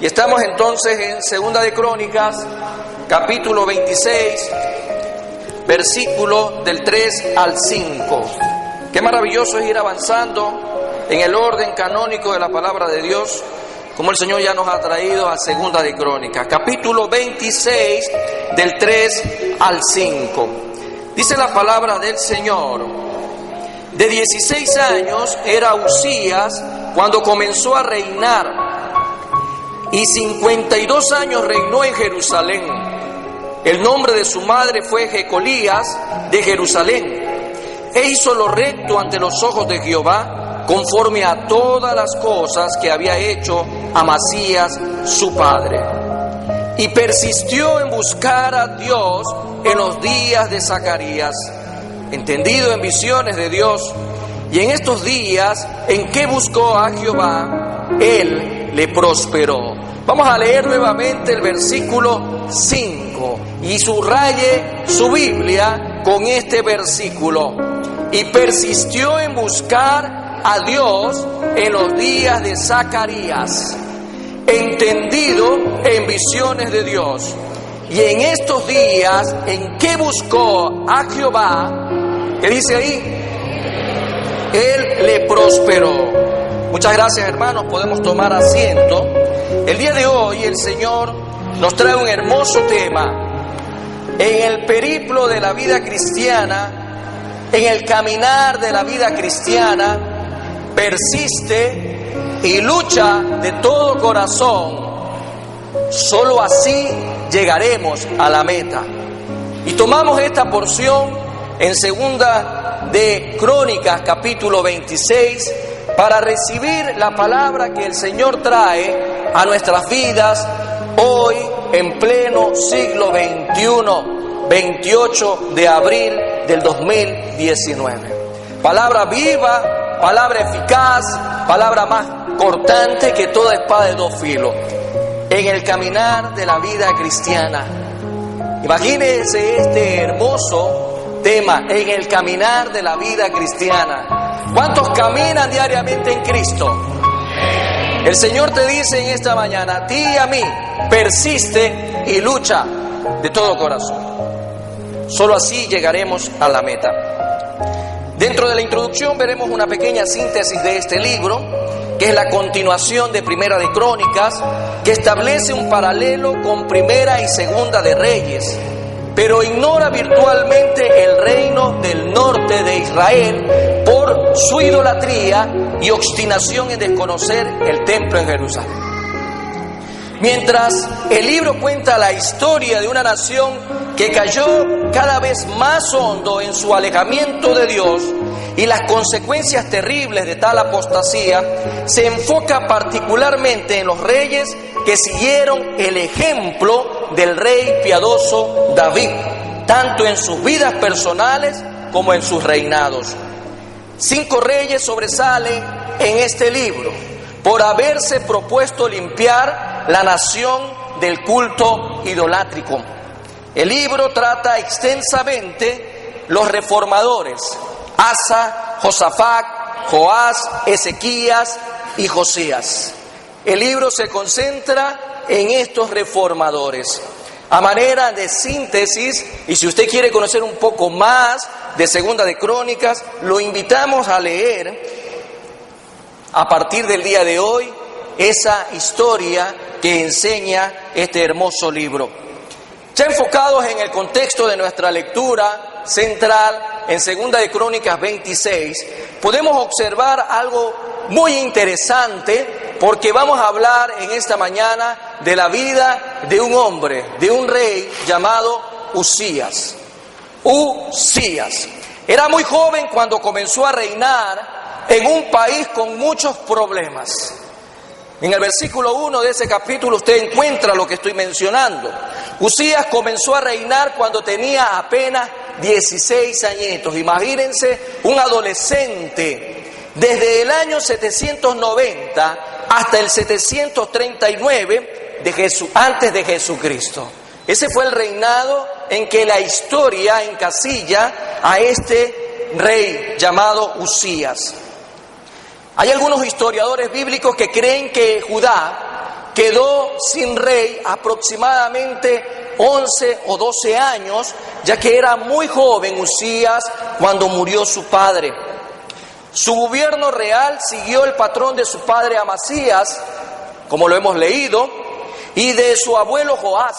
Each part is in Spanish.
Y estamos entonces en Segunda de Crónicas, capítulo 26, versículo del 3 al 5. Qué maravilloso es ir avanzando en el orden canónico de la palabra de Dios, como el Señor ya nos ha traído a Segunda de Crónicas, capítulo 26, del 3 al 5. Dice la palabra del Señor: de 16 años era Uzías cuando comenzó a reinar, y 52 años reinó en Jerusalén. El nombre de su madre fue Jecolías de Jerusalén. E hizo lo recto ante los ojos de Jehová, conforme a todas las cosas que había hecho Amasías su padre. Y persistió en buscar a Dios en los días de Zacarías, entendido en visiones de Dios. Y en estos días en que buscó a Jehová, Él le prosperó. Vamos a leer nuevamente el versículo 5 y subraye su Biblia con este versículo. Y persistió en buscar a Dios en los días de Zacarías, entendido en visiones de Dios. Y en estos días en que buscó a Jehová, ¿qué dice ahí? Él le prosperó. Muchas gracias, hermanos, podemos tomar asiento. El día de hoy el Señor nos trae un hermoso tema. En el periplo de la vida cristiana, en el caminar de la vida cristiana, persiste y lucha de todo corazón. Solo así llegaremos a la meta. Y tomamos esta porción en Segunda de Crónicas, capítulo 26, para recibir la palabra que el Señor trae a nuestras vidas hoy en pleno siglo XXI, 28 de abril del 2019. Palabra viva, palabra eficaz, palabra más cortante que toda espada de dos filos en el caminar de la vida cristiana. Imagínense este hermoso tema, en el caminar de la vida cristiana. ¿Cuántos caminan diariamente en Cristo? El Señor te dice en esta mañana, a ti y a mí, persiste y lucha de todo corazón. Solo así llegaremos a la meta. Dentro de la introducción veremos una pequeña síntesis de este libro, que es la continuación de Primera de Crónicas, que establece un paralelo con Primera y Segunda de Reyes, pero ignora virtualmente el reino del norte de Israel por su idolatría y obstinación en desconocer el templo en Jerusalén. Mientras el libro cuenta la historia de una nación que cayó cada vez más hondo en su alejamiento de Dios y las consecuencias terribles de tal apostasía, se enfoca particularmente en los reyes que siguieron el ejemplo del rey piadoso David, tanto en sus vidas personales como en sus reinados. 5 reyes sobresalen en este libro por haberse propuesto limpiar la nación del culto idolátrico. El libro trata extensamente los reformadores: Asa, Josafat, Joás, Ezequías y Josías. El libro se concentra en estos reformadores. A manera de síntesis, y si usted quiere conocer un poco más de Segunda de Crónicas, lo invitamos a leer a partir del día de hoy esa historia que enseña este hermoso libro. Ya enfocados en el contexto de nuestra lectura central en Segunda de Crónicas 26, podemos observar algo muy interesante, porque vamos a hablar en esta mañana de la vida de un hombre, de un rey llamado Uzías. Uzías era muy joven cuando comenzó a reinar en un país con muchos problemas. En el versículo 1 de ese capítulo usted encuentra lo que estoy mencionando. Uzías comenzó a reinar cuando tenía apenas 16 añitos. Imagínense un adolescente. Desde el año 790 hasta el 739 antes de Jesucristo. Ese fue el reinado en que la historia encasilla a este rey llamado Uzías. Hay algunos historiadores bíblicos que creen que Judá quedó sin rey aproximadamente 11 o 12 años, ya que era muy joven Uzías cuando murió su padre. Su gobierno real siguió el patrón de su padre Amasías, como lo hemos leído, y de su abuelo Joás.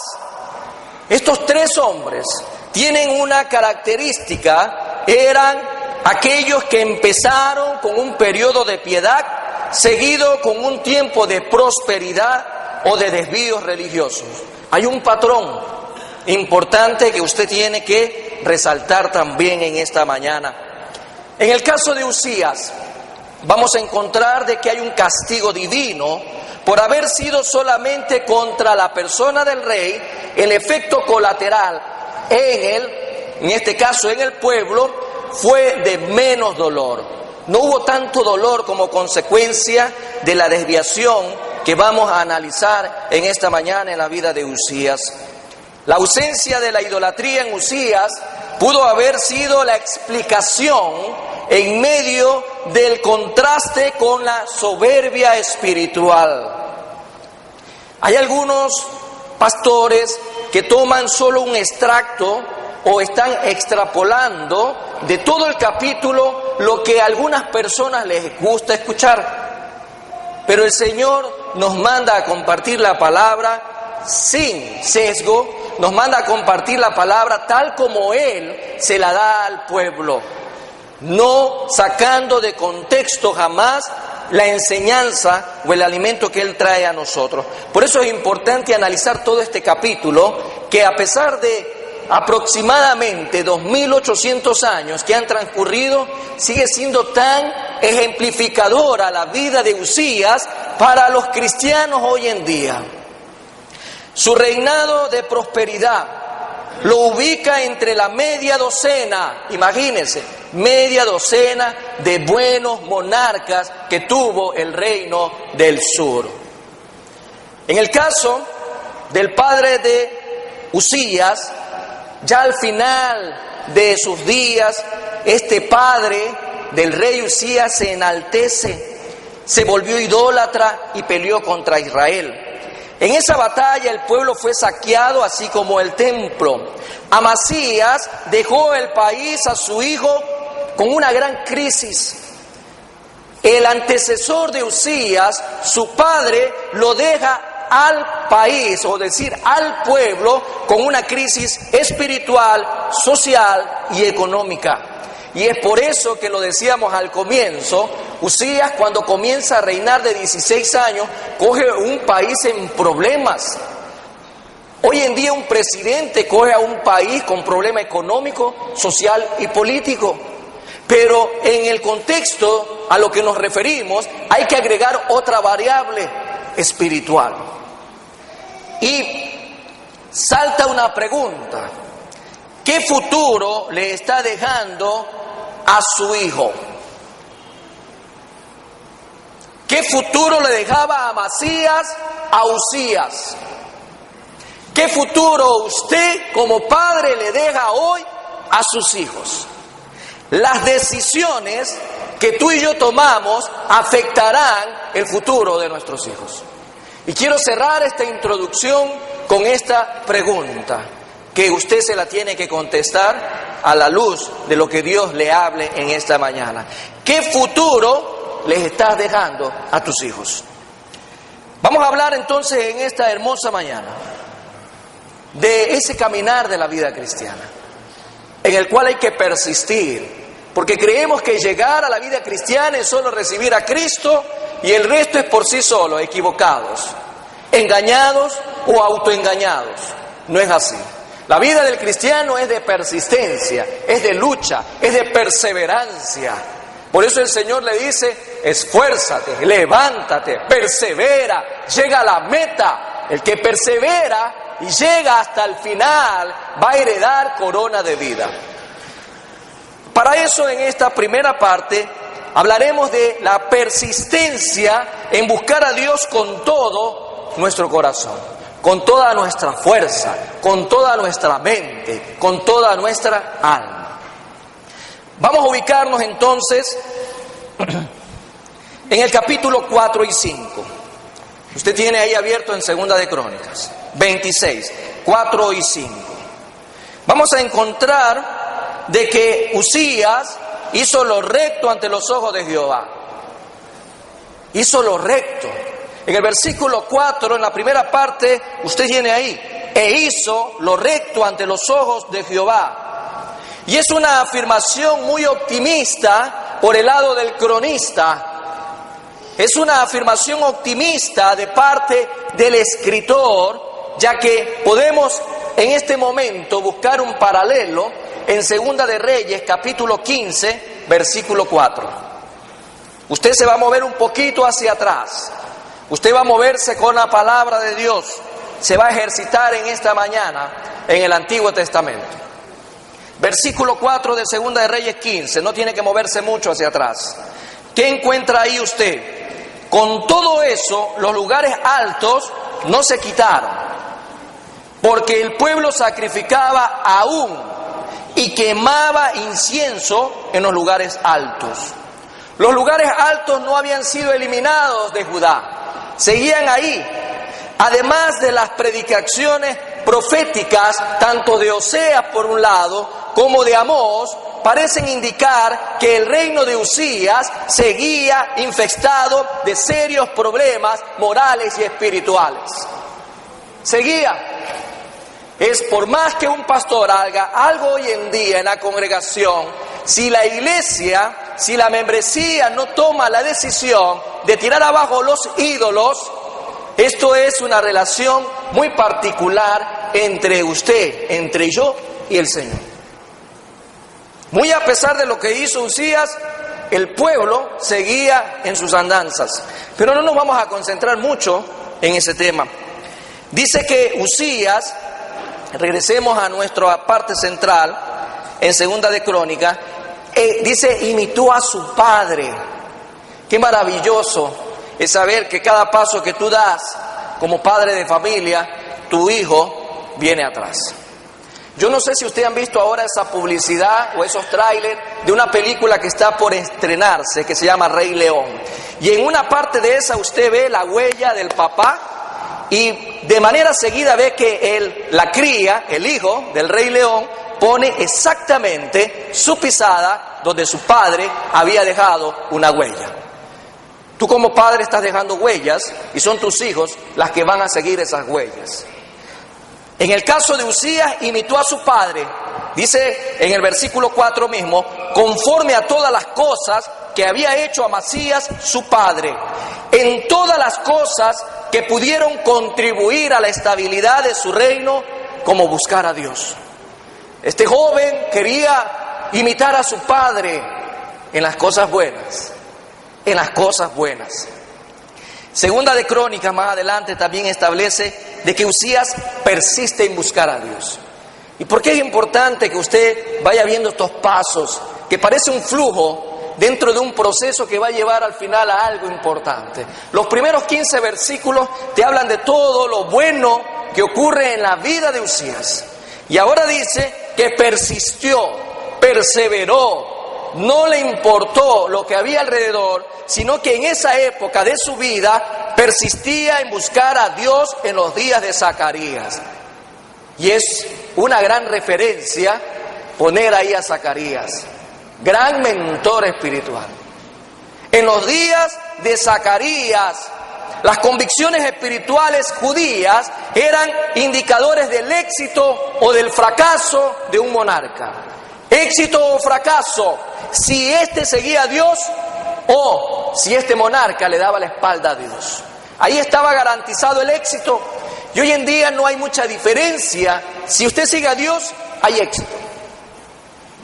Estos tres hombres tienen una característica: eran aquellos que empezaron con un periodo de piedad, seguido con un tiempo de prosperidad o de desvíos religiosos. Hay un patrón importante que usted tiene que resaltar también en esta mañana. En el caso de Uzías, vamos a encontrar de que hay un castigo divino por haber sido solamente contra la persona del rey. El efecto colateral en este caso en el pueblo, fue de menos dolor. No hubo tanto dolor como consecuencia de la desviación que vamos a analizar en esta mañana en la vida de Uzías. La ausencia de la idolatría en Uzías pudo haber sido la explicación en medio del contraste con la soberbia espiritual. Hay algunos pastores que toman solo un extracto o están extrapolando de todo el capítulo lo que a algunas personas les gusta escuchar. Pero el Señor nos manda a compartir la palabra sin sesgo, nos manda a compartir la palabra tal como Él se la da al pueblo, no sacando de contexto jamás la enseñanza o el alimento que Él trae a nosotros. Por eso es importante analizar todo este capítulo, que a pesar de aproximadamente 2800 años que han transcurrido, sigue siendo tan ejemplificadora la vida de Uzías para los cristianos hoy en día. Su reinado de prosperidad lo ubica entre la media docena, imagínense, media docena de buenos monarcas que tuvo el reino del sur. En el caso del padre de Uzías, ya al final de sus días, este padre del rey Uzías se enaltece, se volvió idólatra y peleó contra Israel. En esa batalla el pueblo fue saqueado, así como el templo. Amasías dejó el país a su hijo con una gran crisis. El antecesor de Uzías, su padre, lo deja al país, o decir al pueblo, con una crisis espiritual, social y económica. Y es por eso que lo decíamos al comienzo, Uzías, cuando comienza a reinar de 16 años, coge un país en problemas. Hoy en día un presidente coge a un país con problema económico, social y político. Pero en el contexto a lo que nos referimos, hay que agregar otra variable espiritual. Y salta una pregunta: ¿qué futuro le está dejando a su hijo? ¿Qué futuro le dejaba a Amasías a Uzías? ¿Qué futuro usted como padre le deja hoy a sus hijos? Las decisiones que tú y yo tomamos afectarán el futuro de nuestros hijos. Y quiero cerrar esta introducción con esta pregunta, que usted se la tiene que contestar a la luz de lo que Dios le hable en esta mañana. ¿Qué futuro les estás dejando a tus hijos? Vamos a hablar entonces en esta hermosa mañana de ese caminar de la vida cristiana, en el cual hay que persistir, porque creemos que llegar a la vida cristiana es solo recibir a Cristo y el resto es por sí solo. Equivocados, engañados o autoengañados. No es así. La vida del cristiano es de persistencia, es de lucha, es de perseverancia. Por eso el Señor le dice: esfuérzate, levántate, persevera, llega a la meta. El que persevera y llega hasta el final va a heredar corona de vida. Para eso, en esta primera parte hablaremos de la persistencia en buscar a Dios con todo nuestro corazón, con toda nuestra fuerza, con toda nuestra mente, con toda nuestra alma. Vamos a ubicarnos entonces en el capítulo 4 y 5. Usted tiene ahí abierto en Segunda de Crónicas 26, 4 y 5. Vamos a encontrar de que Uzías hizo lo recto ante los ojos de Jehová. Hizo lo recto. En el versículo 4, en la primera parte, usted tiene ahí, e hizo lo recto ante los ojos de Jehová. Y es una afirmación muy optimista por el lado del cronista. Es una afirmación optimista de parte del escritor, ya que podemos en este momento buscar un paralelo en Segunda de Reyes, capítulo 15, versículo 4. Usted se va a mover un poquito hacia atrás. Usted va a moverse con la palabra de Dios. Se va a ejercitar en esta mañana en el Antiguo Testamento. Versículo 4 de Segunda de Reyes 15. No tiene que moverse mucho hacia atrás. ¿Qué encuentra ahí usted? Con todo eso, los lugares altos no se quitaron, porque el pueblo sacrificaba aún y quemaba incienso en los lugares altos. Los lugares altos no habían sido eliminados de Judá, seguían ahí, además de las predicaciones proféticas, tanto de Oseas por un lado, como de Amós, parecen indicar que el reino de Uzías seguía infestado de serios problemas morales y espirituales. Seguía. Es por más que un pastor haga algo hoy en día en la congregación, si la iglesia, si la membresía no toma la decisión de tirar abajo los ídolos, esto es una relación muy particular entre usted, entre yo y el Señor. Muy a pesar de lo que hizo Uzías, el pueblo seguía en sus andanzas. Pero no nos vamos a concentrar mucho en ese tema. Dice que Uzías, regresemos a nuestra parte central, en Segunda de Crónicas, dice, imitó a su padre. Qué maravilloso es saber que cada paso que tú das como padre de familia, tu hijo viene atrás. Yo no sé si ustedes han visto ahora esa publicidad o esos trailers de una película que está por estrenarse, que se llama Rey León. Y en una parte de esa usted ve la huella del papá y de manera seguida ve que la cría, el hijo del Rey León, pone exactamente su pisada donde su padre había dejado una huella. Tú como padre estás dejando huellas y son tus hijos las que van a seguir esas huellas. En el caso de Uzías, imitó a su padre, dice en el versículo 4 mismo, conforme a todas las cosas que había hecho Amasías su padre, en todas las cosas que pudieron contribuir a la estabilidad de su reino, como buscar a Dios. Este joven quería imitar a su padre en las cosas buenas, en las cosas buenas. Segunda de Crónicas, más adelante, también establece de que Uzías persiste en buscar a Dios. ¿Y por qué es importante que usted vaya viendo estos pasos, que parece un flujo dentro de un proceso que va a llevar al final a algo importante? Los primeros 15 versículos te hablan de todo lo bueno que ocurre en la vida de Uzías. Y ahora dice que persistió, perseveró, no le importó lo que había alrededor, sino que en esa época de su vida persistía en buscar a Dios en los días de Zacarías. Y es una gran referencia poner ahí a Zacarías, gran mentor espiritual. En los días de Zacarías, las convicciones espirituales judías eran indicadores del éxito o del fracaso de un monarca. Éxito o fracaso, si éste seguía a Dios o si este monarca le daba la espalda a Dios. Ahí estaba garantizado el éxito. Y hoy en día no hay mucha diferencia. Si usted sigue a Dios, hay éxito.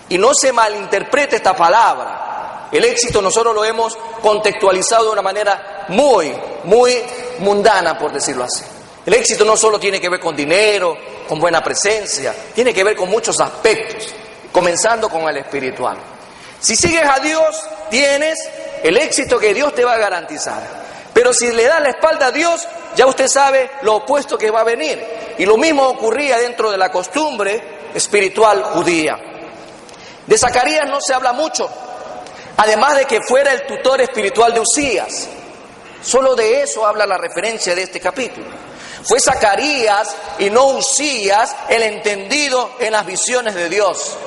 Y no se malinterprete esta palabra. El éxito nosotros lo hemos contextualizado de una manera muy mundana, por decirlo así. El éxito no solo tiene que ver con dinero, con buena presencia, tiene que ver con muchos aspectos, comenzando con el espiritual. Si sigues a Dios, tienes el éxito que Dios te va a garantizar. Pero si le das la espalda a Dios, ya usted sabe lo opuesto que va a venir. Y lo mismo ocurría dentro de la costumbre espiritual judía. De Zacarías no se habla mucho, además de que fuera el tutor espiritual de Uzías. Solo de eso habla la referencia de este capítulo. Fue Zacarías y no Usías el entendido en las visiones de Dios,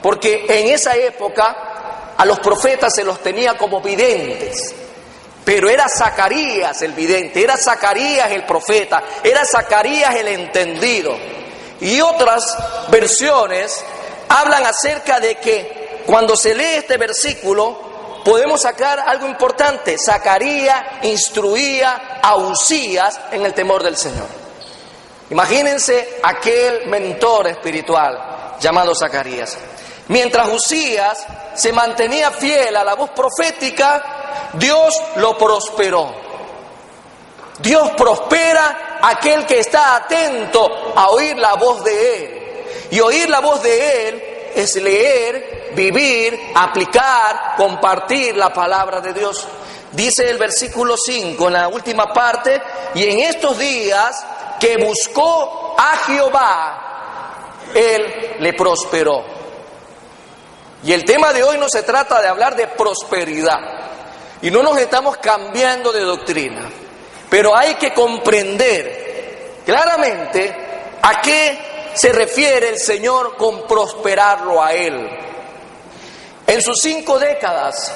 porque en esa época a los profetas se los tenía como videntes, pero era Zacarías el vidente, era Zacarías el profeta, era Zacarías el entendido. Y otras versiones hablan acerca de que cuando se lee este versículo podemos sacar algo importante. Zacarías instruía a Usías en el temor del Señor. Imagínense aquel mentor espiritual llamado Zacarías. Mientras Usías se mantenía fiel a la voz profética, Dios lo prosperó. Dios prospera a aquel que está atento a oír la voz de Él. Y oír la voz de Él es leer, vivir, aplicar, compartir la palabra de Dios. Dice el versículo 5 en la última parte: y en estos días que buscó a Jehová, Él le prosperó. Y el tema de hoy no se trata de hablar de prosperidad, y no nos estamos cambiando de doctrina, pero hay que comprender claramente a qué se refiere el Señor con prosperarlo a Él. En sus 5 décadas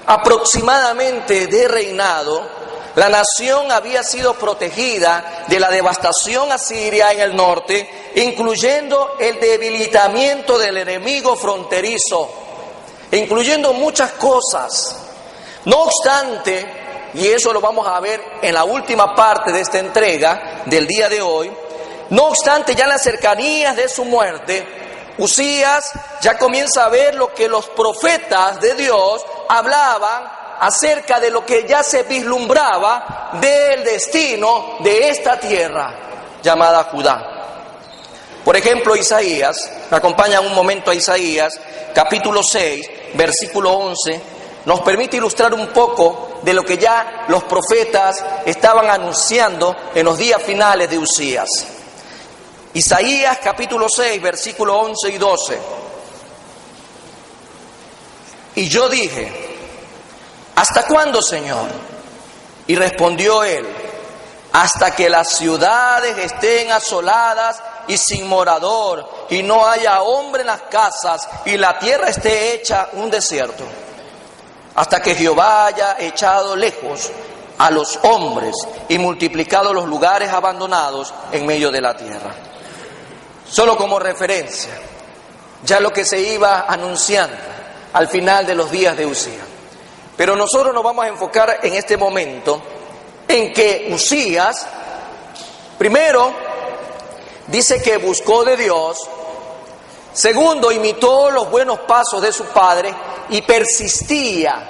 aproximadamente de reinado, la nación había sido protegida de la devastación asiria en el norte, incluyendo el debilitamiento del enemigo fronterizo, incluyendo muchas cosas. No obstante, y eso lo vamos a ver en la última parte de esta entrega del día de hoy, no obstante, ya en las cercanías de su muerte, Usías ya comienza a ver lo que los profetas de Dios hablaban acerca de lo que ya se vislumbraba del destino de esta tierra llamada Judá. Por ejemplo, Isaías, me acompaña un momento a Isaías, capítulo 6, versículo 11, nos permite ilustrar un poco de lo que ya los profetas estaban anunciando en los días finales de Usías. Isaías capítulo 6, versículo 11 y 12. Y yo dije: ¿hasta cuándo, Señor? Y respondió Él: hasta que las ciudades estén asoladas y sin morador, y no haya hombre en las casas, y la tierra esté hecha un desierto. Hasta que Jehová haya echado lejos a los hombres y multiplicado los lugares abandonados en medio de la tierra. Solo como referencia, ya lo que se iba anunciando al final de los días de Usías. Pero nosotros nos vamos a enfocar en este momento en que Usías, primero, dice que buscó de Dios. Segundo, imitó los buenos pasos de su padre y persistía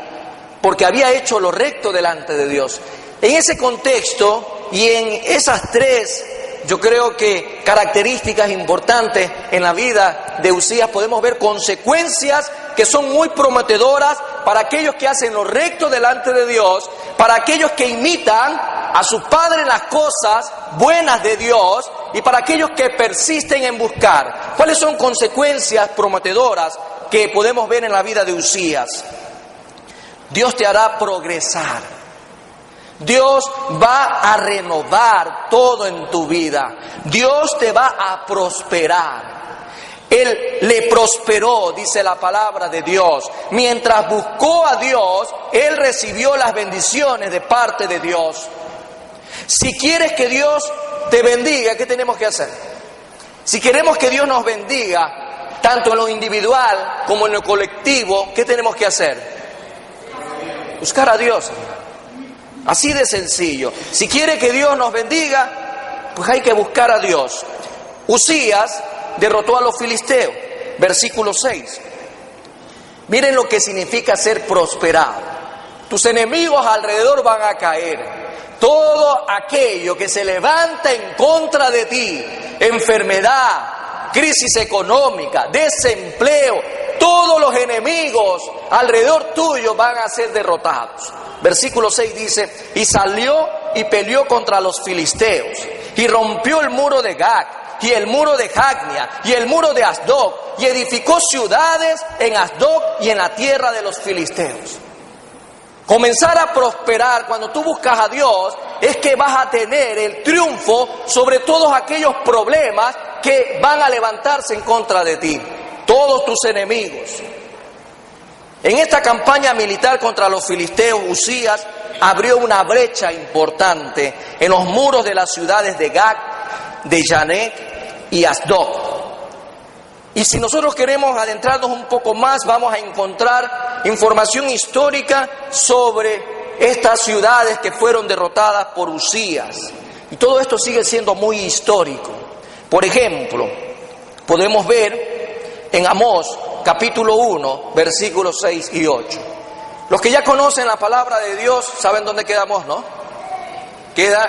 porque había hecho lo recto delante de Dios. En ese contexto y en esas tres, yo creo que características importantes en la vida de Usías, podemos ver consecuencias que son muy prometedoras para aquellos que hacen lo recto delante de Dios, para aquellos que imitan a su padre en las cosas buenas de Dios y para aquellos que persisten en buscar. ¿Cuáles son consecuencias prometedoras que podemos ver en la vida de Usías? Dios te hará progresar. Dios va a renovar todo en tu vida. Dios te va a prosperar. Él le prosperó, dice la palabra de Dios. Mientras buscó a Dios, él recibió las bendiciones de parte de Dios. Si quieres que Dios te bendiga, ¿qué tenemos que hacer? Si queremos que Dios nos bendiga, tanto en lo individual como en lo colectivo, ¿qué tenemos que hacer? Buscar a Dios. Así de sencillo. Si quiere que Dios nos bendiga, pues hay que buscar a Dios. Usías derrotó a los filisteos, versículo 6. Miren lo que significa ser prosperado. Tus enemigos alrededor van a caer. Todo aquello que se levanta en contra de ti, enfermedad, crisis económica, desempleo, todos los enemigos alrededor tuyo van a ser derrotados. Versículo 6 dice: y salió y peleó contra los filisteos, y rompió el muro de Gag, y el muro de Jagnia, y el muro de Asdod, y edificó ciudades en Asdod y en la tierra de los filisteos. Comenzar a prosperar cuando tú buscas a Dios es que vas a tener el triunfo sobre todos aquellos problemas que van a levantarse en contra de ti, todos tus enemigos. En esta campaña militar contra los filisteos, Uzías abrió una brecha importante en los muros de las ciudades de Gat, de Janec y Asdod. Y si nosotros queremos adentrarnos un poco más, vamos a encontrar información histórica sobre estas ciudades que fueron derrotadas por Uzías. Y todo esto sigue siendo muy histórico. Por ejemplo, podemos ver en Amós, capítulo 1, versículos 6 y 8. Los que ya conocen la palabra de Dios saben dónde queda Amós, ¿no? Queda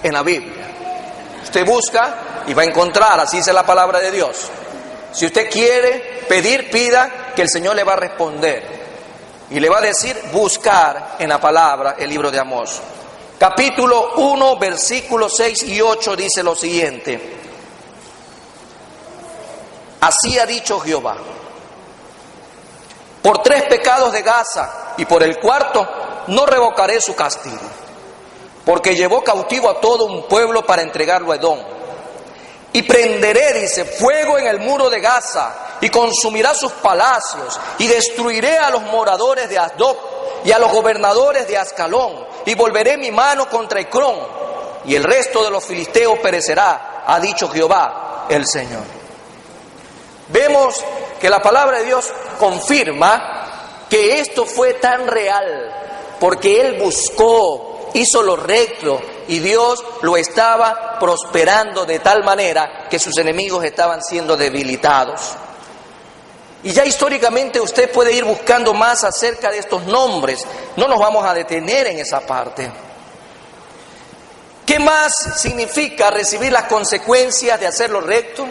en la Biblia. Usted busca y va a encontrar, así dice la palabra de Dios. Si usted quiere pedir, pida, que el Señor le va a responder. Y le va a decir, buscar en la palabra el libro de Amós. Capítulo 1, versículos 6 y 8 dice lo siguiente. Así ha dicho Jehová: por 3 pecados de Gaza y por el 4 no revocaré su castigo, porque llevó cautivo a todo un pueblo para entregarlo a Edom. Y prenderé, dice, fuego en el muro de Gaza, y consumirá sus palacios, y destruiré a los moradores de Asdod, y a los gobernadores de Ascalón, y volveré mi mano contra Ecrón, y el resto de los filisteos perecerá, ha dicho Jehová el Señor. Vemos que la palabra de Dios confirma que esto fue tan real, porque Él buscó, hizo lo recto, y Dios lo estaba prosperando de tal manera que sus enemigos estaban siendo debilitados. Y ya históricamente usted puede ir buscando más acerca de estos nombres. No nos vamos a detener en esa parte. ¿Qué más significa recibir las consecuencias de hacer lo recto?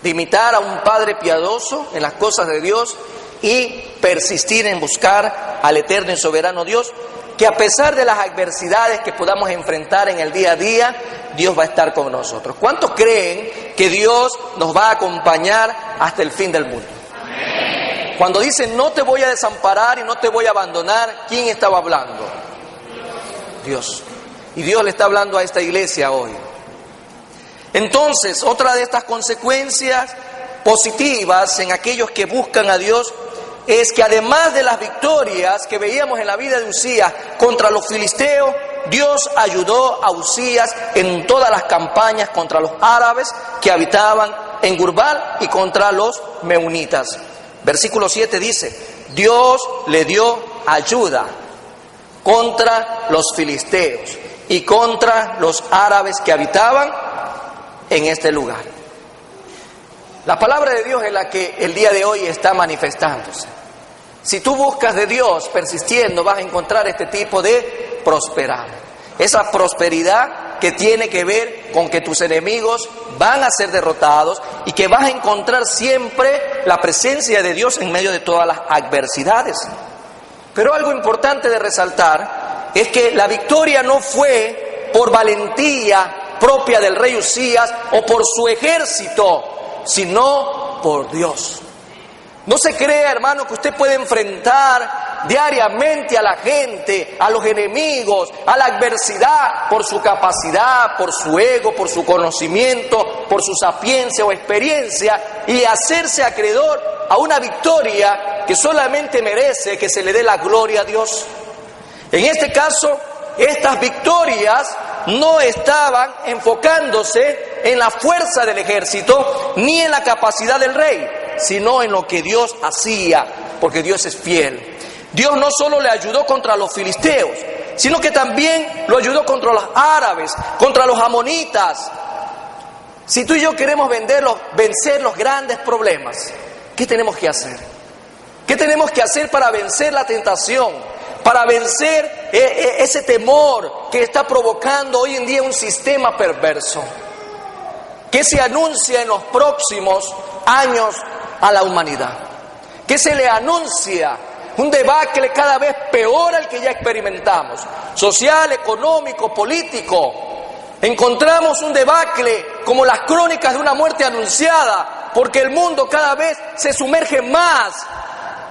De imitar a un Padre piadoso en las cosas de Dios y persistir en buscar al eterno y soberano Dios, que a pesar de las adversidades que podamos enfrentar en el día a día, Dios va a estar con nosotros. ¿Cuántos creen que Dios nos va a acompañar hasta el fin del mundo? Amén. Cuando dicen no te voy a desamparar y no te voy a abandonar, ¿quién estaba hablando? Dios. Y Dios le está hablando a esta iglesia hoy. Entonces, otra de estas consecuencias positivas en aquellos que buscan a Dios es que además de las victorias que veíamos en la vida de Uzías contra los filisteos, Dios ayudó a Uzías en todas las campañas contra los árabes que habitaban en Gurbal y contra los meunitas. Versículo 7 dice, Dios le dio ayuda contra los filisteos y contra los árabes que habitaban en este lugar. La palabra de Dios es la que el día de hoy está manifestándose. Si tú buscas de Dios persistiendo, vas a encontrar este tipo de prosperar. Esa prosperidad que tiene que ver con que tus enemigos van a ser derrotados y que vas a encontrar siempre la presencia de Dios en medio de todas las adversidades. Pero algo importante de resaltar es que la victoria no fue por valentía propia del rey Uzías o por su ejército, sino por Dios. No se crea, hermano, que usted puede enfrentar diariamente a la gente, a los enemigos, a la adversidad por su capacidad, por su ego, por su conocimiento, por su sapiencia o experiencia y hacerse acreedor a una victoria que solamente merece que se le dé la gloria a Dios. En este caso, estas victorias no estaban enfocándose en la fuerza del ejército ni en la capacidad del rey, sino en lo que Dios hacía, porque Dios es fiel. Dios no solo le ayudó contra los filisteos, sino que también lo ayudó contra los árabes, contra los amonitas. Si tú y yo queremos vencer los grandes problemas, ¿qué tenemos que hacer? ¿Qué tenemos que hacer para vencer la tentación? Para vencer ese temor que está provocando hoy en día un sistema perverso, que se anuncia en los próximos años a la humanidad, que se le anuncia un debacle cada vez peor al que ya experimentamos, social, económico, político. Encontramos un debacle como las crónicas de una muerte anunciada, porque el mundo cada vez se sumerge más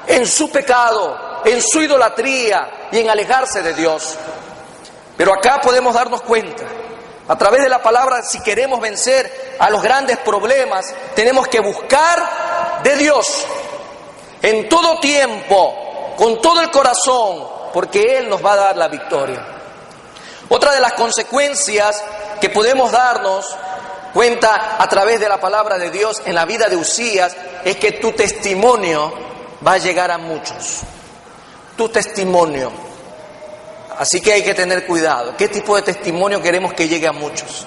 en su pecado, en su idolatría, y en alejarse de Dios. Pero acá podemos darnos cuenta, a través de la palabra, si queremos vencer a los grandes problemas, tenemos que buscar de Dios en todo tiempo, con todo el corazón, porque Él nos va a dar la victoria. Otra de las consecuencias que podemos darnos cuenta a través de la palabra de Dios en la vida de Uzías es que tu testimonio va a llegar a muchos. Tu testimonio. Así que hay que tener cuidado. ¿Qué tipo de testimonio queremos que llegue a muchos?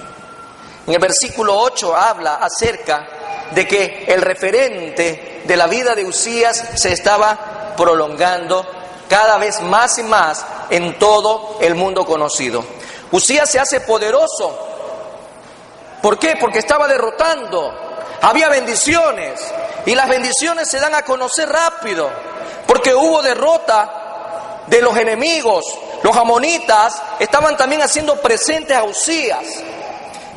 En el versículo 8 habla acerca de que el referente de la vida de Uzías se estaba prolongando cada vez más y más en todo el mundo conocido. Uzías se hace poderoso. ¿Por qué? Porque estaba derrotando. Había bendiciones y las bendiciones se dan a conocer rápido, porque hubo derrota de los enemigos. Los amonitas estaban también haciendo presentes a Uzías.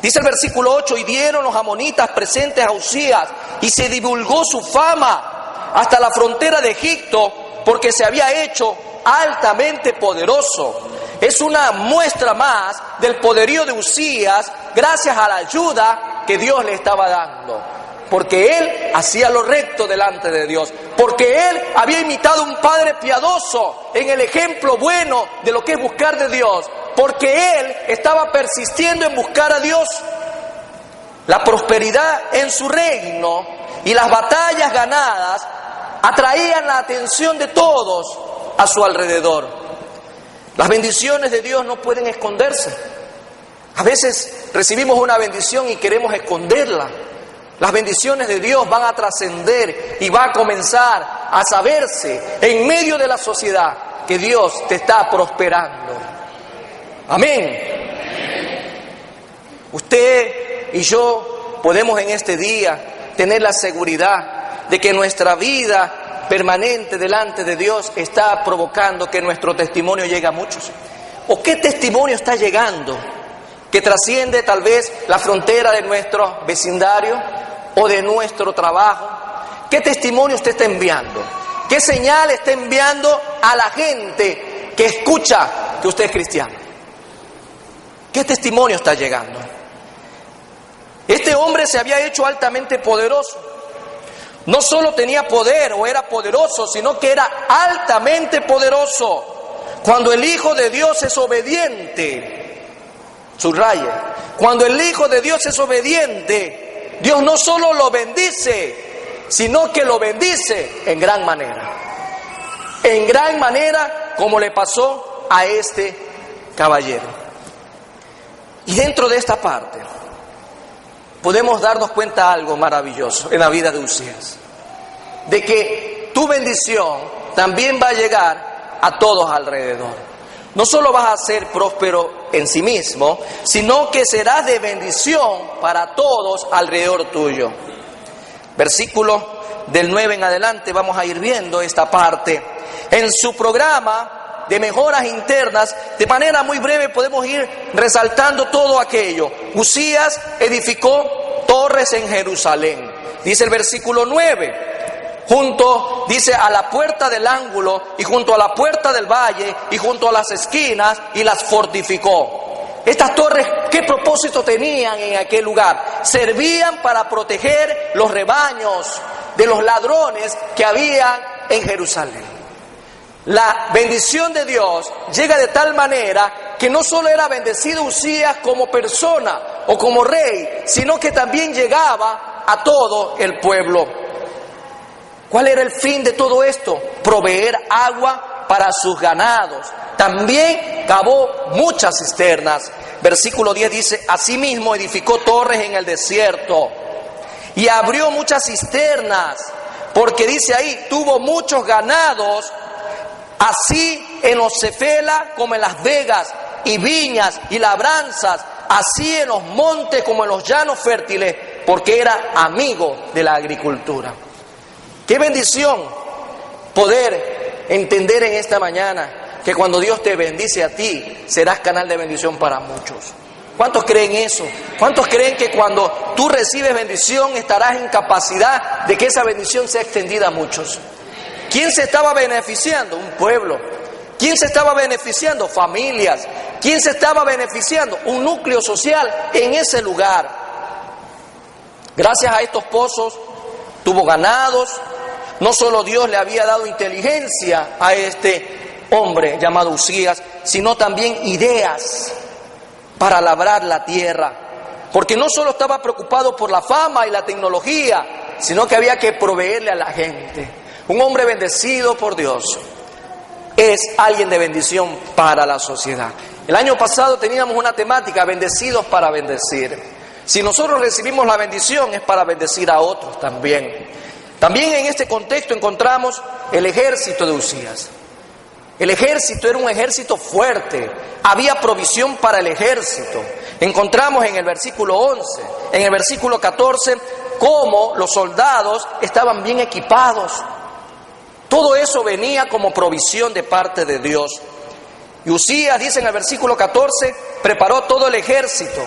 Dice el versículo 8, y dieron los amonitas presentes a Uzías, y se divulgó su fama hasta la frontera de Egipto, porque se había hecho altamente poderoso. Es una muestra más del poderío de Uzías, gracias a la ayuda que Dios le estaba dando. Porque él hacía lo recto delante de Dios. Porque él había imitado a un padre piadoso en el ejemplo bueno de lo que es buscar de Dios. Porque él estaba persistiendo en buscar a Dios. La prosperidad en su reino y las batallas ganadas atraían la atención de todos a su alrededor. Las bendiciones de Dios no pueden esconderse. A veces recibimos una bendición y queremos esconderla. Las bendiciones de Dios van a trascender y va a comenzar a saberse en medio de la sociedad que Dios te está prosperando. Amén. Usted y yo podemos en este día tener la seguridad de que nuestra vida permanente delante de Dios está provocando que nuestro testimonio llegue a muchos. ¿O qué testimonio está llegando? Que trasciende tal vez la frontera de nuestro vecindario o de nuestro trabajo. ¿Qué testimonio usted está enviando? ¿Qué señal está enviando a la gente que escucha que usted es cristiano? ¿Qué testimonio está llegando? Este hombre se había hecho altamente poderoso. No solo tenía poder o era poderoso, sino que era altamente poderoso. Cuando el Hijo de Dios es obediente, subraya, cuando el Hijo de Dios es obediente, Dios no solo lo bendice, sino que lo bendice en gran manera. En gran manera, como le pasó a este caballero. Y dentro de esta parte, podemos darnos cuenta de algo maravilloso en la vida de Uzías. De que tu bendición también va a llegar a todos alrededor. No solo vas a ser próspero en sí mismo, sino que serás de bendición para todos alrededor tuyo. Versículo del 9 en adelante vamos a ir viendo esta parte. En su programa de mejoras internas, de manera muy breve podemos ir resaltando todo aquello. Uzías edificó torres en Jerusalén. Dice el versículo 9. Dice, a la puerta del ángulo y junto a la puerta del valle y junto a las esquinas, y las fortificó. Estas torres, ¿qué propósito tenían en aquel lugar? Servían para proteger los rebaños de los ladrones que había en Jerusalén. La bendición de Dios llega de tal manera que no solo era bendecido Uzías como persona o como rey, sino que también llegaba a todo el pueblo. ¿Cuál era el fin de todo esto? Proveer agua para sus ganados. También cavó muchas cisternas. Versículo 10 dice, asimismo edificó torres en el desierto y abrió muchas cisternas, porque dice ahí, tuvo muchos ganados, así en los Cefela como en las vegas, y viñas y labranzas, así en los montes como en los llanos fértiles, porque era amigo de la agricultura. Qué bendición poder entender en esta mañana que cuando Dios te bendice a ti, serás canal de bendición para muchos. ¿Cuántos creen eso? ¿Cuántos creen que cuando tú recibes bendición estarás en capacidad de que esa bendición sea extendida a muchos? ¿Quién se estaba beneficiando? Un pueblo. ¿Quién se estaba beneficiando? Familias. ¿Quién se estaba beneficiando? Un núcleo social en ese lugar. Gracias a estos pozos tuvo ganados. No solo Dios le había dado inteligencia a este hombre llamado Uzías, sino también ideas para labrar la tierra. Porque no solo estaba preocupado por la fama y la tecnología, sino que había que proveerle a la gente. Un hombre bendecido por Dios es alguien de bendición para la sociedad. El año pasado teníamos una temática, bendecidos para bendecir. Si nosotros recibimos la bendición es para bendecir a otros también. También en este contexto encontramos el ejército de Uzías. El ejército era un ejército fuerte, había provisión para el ejército. Encontramos en el versículo 11, en el versículo 14, cómo los soldados estaban bien equipados. Todo eso venía como provisión de parte de Dios. Y Uzías, dice en el versículo 14, preparó todo el ejército.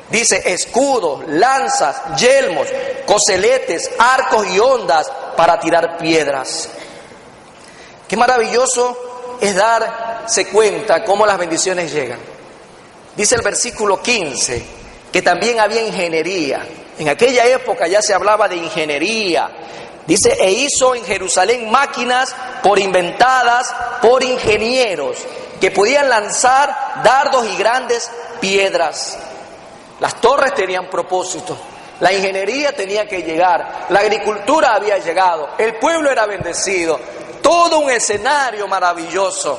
Dice, escudos, lanzas, yelmos, coseletes, arcos y hondas para tirar piedras. Qué maravilloso es darse cuenta cómo las bendiciones llegan. Dice el versículo 15, que también había ingeniería. En aquella época ya se hablaba de ingeniería. Dice, e hizo en Jerusalén máquinas inventadas por ingenieros que podían lanzar dardos y grandes piedras. Las torres tenían propósito, la ingeniería tenía que llegar, la agricultura había llegado, el pueblo era bendecido, todo un escenario maravilloso,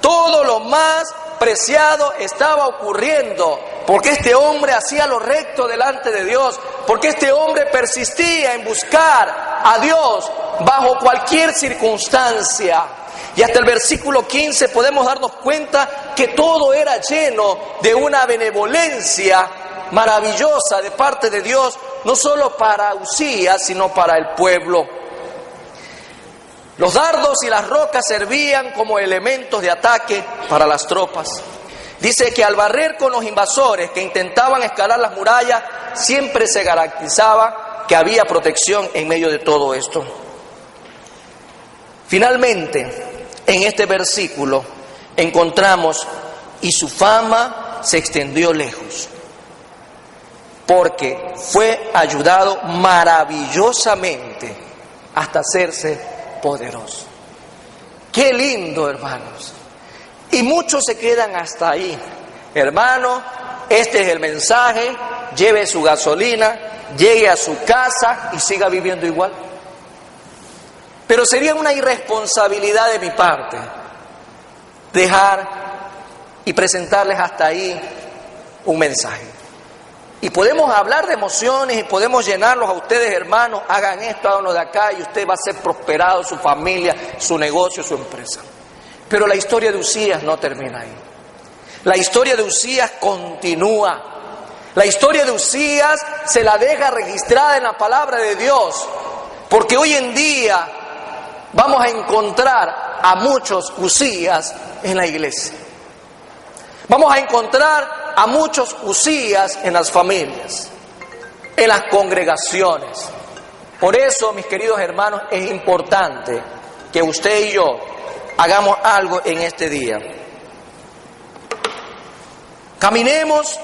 todo lo más preciado estaba ocurriendo, porque este hombre hacía lo recto delante de Dios, porque este hombre persistía en buscar a Dios bajo cualquier circunstancia. Y hasta el versículo 15 podemos darnos cuenta que todo era lleno de una benevolencia maravillosa de parte de Dios, no solo para Uzías, sino para el pueblo. Los dardos y las rocas servían como elementos de ataque para las tropas. Dice que al barrer con los invasores que intentaban escalar las murallas, siempre se garantizaba que había protección en medio de todo esto. Finalmente, en este versículo encontramos, y su fama se extendió lejos, porque fue ayudado maravillosamente hasta hacerse poderoso. Qué lindo, hermanos. Y muchos se quedan hasta ahí. Hermano, este es el mensaje, lleve su gasolina, llegue a su casa y siga viviendo igual. Pero sería una irresponsabilidad de mi parte dejar y presentarles hasta ahí un mensaje. Y podemos hablar de emociones y podemos llenarlos a ustedes, hermanos, hagan esto, háganlo de acá y usted va a ser prosperado, su familia, su negocio, su empresa. Pero la historia de Uzías no termina ahí. La historia de Uzías continúa. La historia de Uzías se la deja registrada en la palabra de Dios, porque hoy en día vamos a encontrar a muchos Uzías en la iglesia. Vamos a encontrar a muchos Uzías en las familias, en las congregaciones. Por eso, mis queridos hermanos, es importante que usted y yo hagamos algo en este día. Caminemos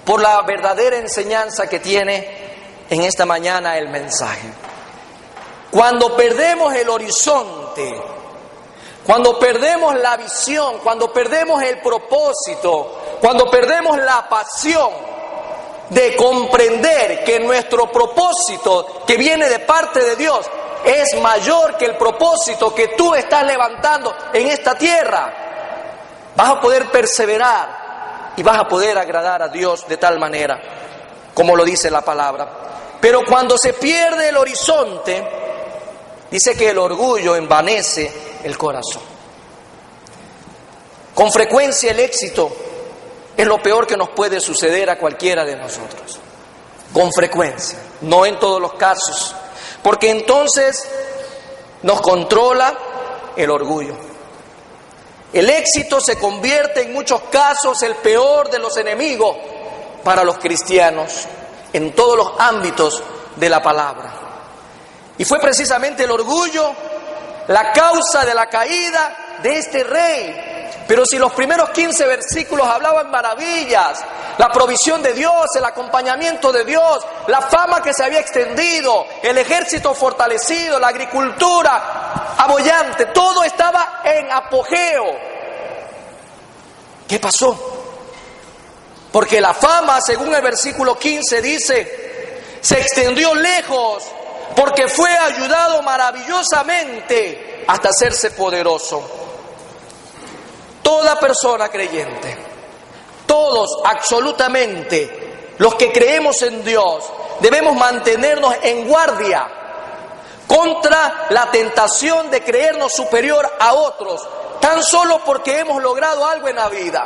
por la verdadera enseñanza que tiene en esta mañana el mensaje. Cuando perdemos el horizonte, cuando perdemos la visión, cuando perdemos el propósito, cuando perdemos la pasión de comprender que nuestro propósito que viene de parte de Dios es mayor que el propósito que tú estás levantando en esta tierra, vas a poder perseverar y vas a poder agradar a Dios de tal manera como lo dice la palabra. Pero cuando se pierde el horizonte, dice que el orgullo envanece el corazón. Con frecuencia el éxito es lo peor que nos puede suceder a cualquiera de nosotros. Con frecuencia, no en todos los casos, porque entonces nos controla el orgullo. El éxito se convierte en muchos casos el peor de los enemigos para los cristianos en todos los ámbitos de la palabra. Y fue precisamente el orgullo la causa de la caída de este rey. Pero si los primeros 15 versículos hablaban maravillas, la provisión de Dios, el acompañamiento de Dios, la fama que se había extendido, el ejército fortalecido, la agricultura abollante, todo estaba en apogeo. ¿Qué pasó? Porque la fama, según el versículo 15 dice, se extendió lejos, porque fue ayudado maravillosamente hasta hacerse poderoso. Toda persona creyente, todos absolutamente, los que creemos en Dios, debemos mantenernos en guardia contra la tentación de creernos superior a otros, tan solo porque hemos logrado algo en la vida.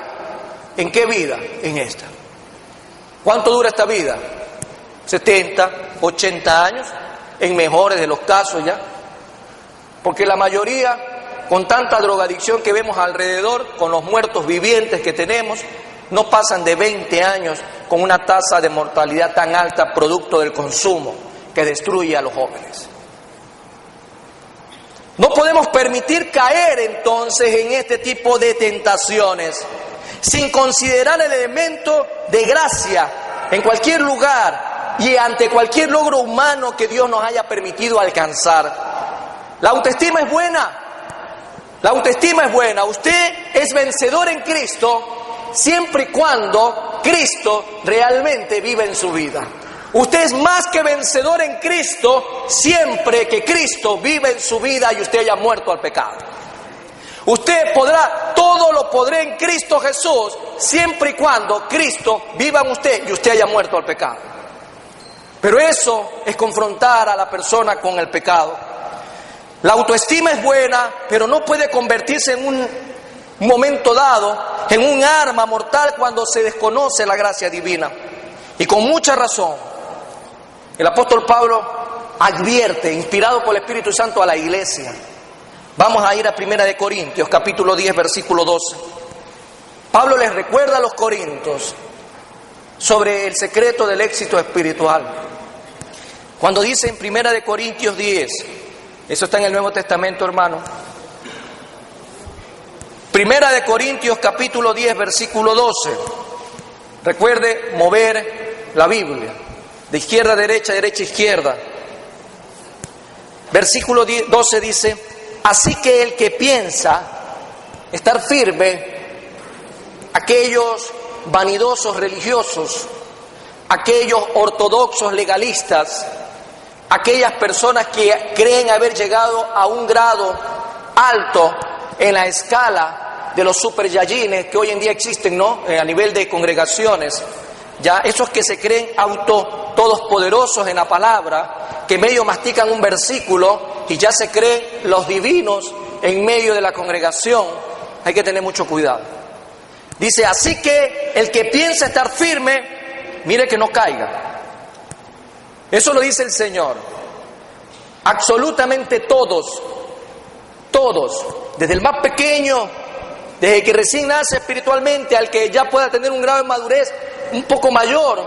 ¿En qué vida? En esta. ¿Cuánto dura esta vida? 70, 80 años, en mejores de los casos ya. Porque la mayoría, con tanta drogadicción que vemos alrededor, con los muertos vivientes que tenemos, no pasan de 20 años con una tasa de mortalidad tan alta producto del consumo que destruye a los jóvenes. No podemos permitir caer entonces en este tipo de tentaciones sin considerar el elemento de gracia en cualquier lugar y ante cualquier logro humano que Dios nos haya permitido alcanzar. La autoestima es buena. La autoestima es buena. Usted es vencedor en Cristo siempre y cuando Cristo realmente vive en su vida. Usted es más que vencedor en Cristo siempre que Cristo vive en su vida y usted haya muerto al pecado. Usted podrá, todo lo podrá en Cristo Jesús siempre y cuando Cristo viva en usted y usted haya muerto al pecado. Pero eso es confrontar a la persona con el pecado. La autoestima es buena, pero no puede convertirse en un momento dado en un arma mortal cuando se desconoce la gracia divina. Y con mucha razón, el apóstol Pablo advierte, inspirado por el Espíritu Santo, a la iglesia. Vamos a ir a 1 Corintios, capítulo 10, versículo 12. Pablo les recuerda a los corintios sobre el secreto del éxito espiritual. Cuando dice en 1 Corintios 10, eso está en el Nuevo Testamento, hermano. 1 Corintios capítulo 10, versículo 12. Recuerde mover la Biblia de izquierda a derecha, derecha a izquierda. Versículo 12 dice: así que el que piensa estar firme, aquellos vanidosos religiosos, aquellos ortodoxos legalistas, aquellas personas que creen haber llegado a un grado alto en la escala de los super yayines que hoy en día existen, ¿no? A nivel de congregaciones, ya esos que se creen todos poderosos en la palabra, que medio mastican un versículo y ya se creen los divinos en medio de la congregación, hay que tener mucho cuidado. Dice, así que el que piensa estar firme, mire que no caiga. Eso lo dice el Señor. Absolutamente todos, desde el más pequeño, desde que recién nace espiritualmente, al que ya pueda tener un grado de madurez un poco mayor,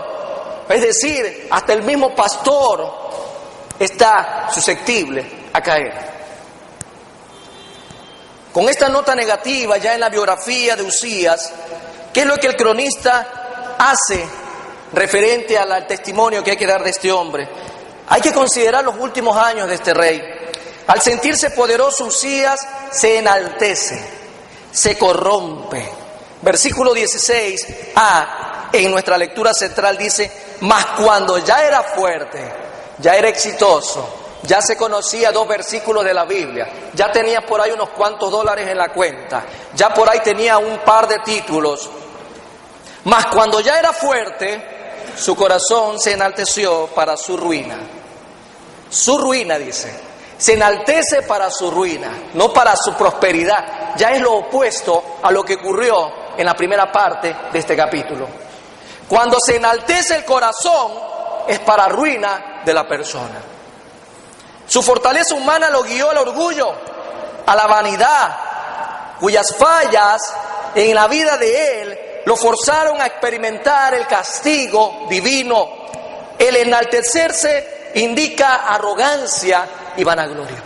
es decir, hasta el mismo pastor está susceptible a caer. Con esta nota negativa ya en la biografía de Uzías, ¿qué es lo que el cronista hace referente al testimonio que hay que dar de este hombre? Hay que considerar los últimos años de este rey. Al sentirse poderoso, Uzías se enaltece, se corrompe. Versículo 16a, en nuestra lectura central dice: mas cuando ya era fuerte, ya era exitoso, ya se conocía 2 versículos de la Biblia, ya tenía por ahí unos cuantos dólares en la cuenta, ya por ahí tenía un par de títulos. Mas cuando ya era fuerte, su corazón se enalteció para su ruina. Su ruina, dice, se enaltece para su ruina, no para su prosperidad. Ya es lo opuesto a lo que ocurrió en la primera parte de este capítulo. Cuando se enaltece el corazón, es para ruina de la persona. Su fortaleza humana lo guió al orgullo, a la vanidad, cuyas fallas en la vida de él lo forzaron a experimentar el castigo divino. El enaltecerse indica arrogancia y vanagloria.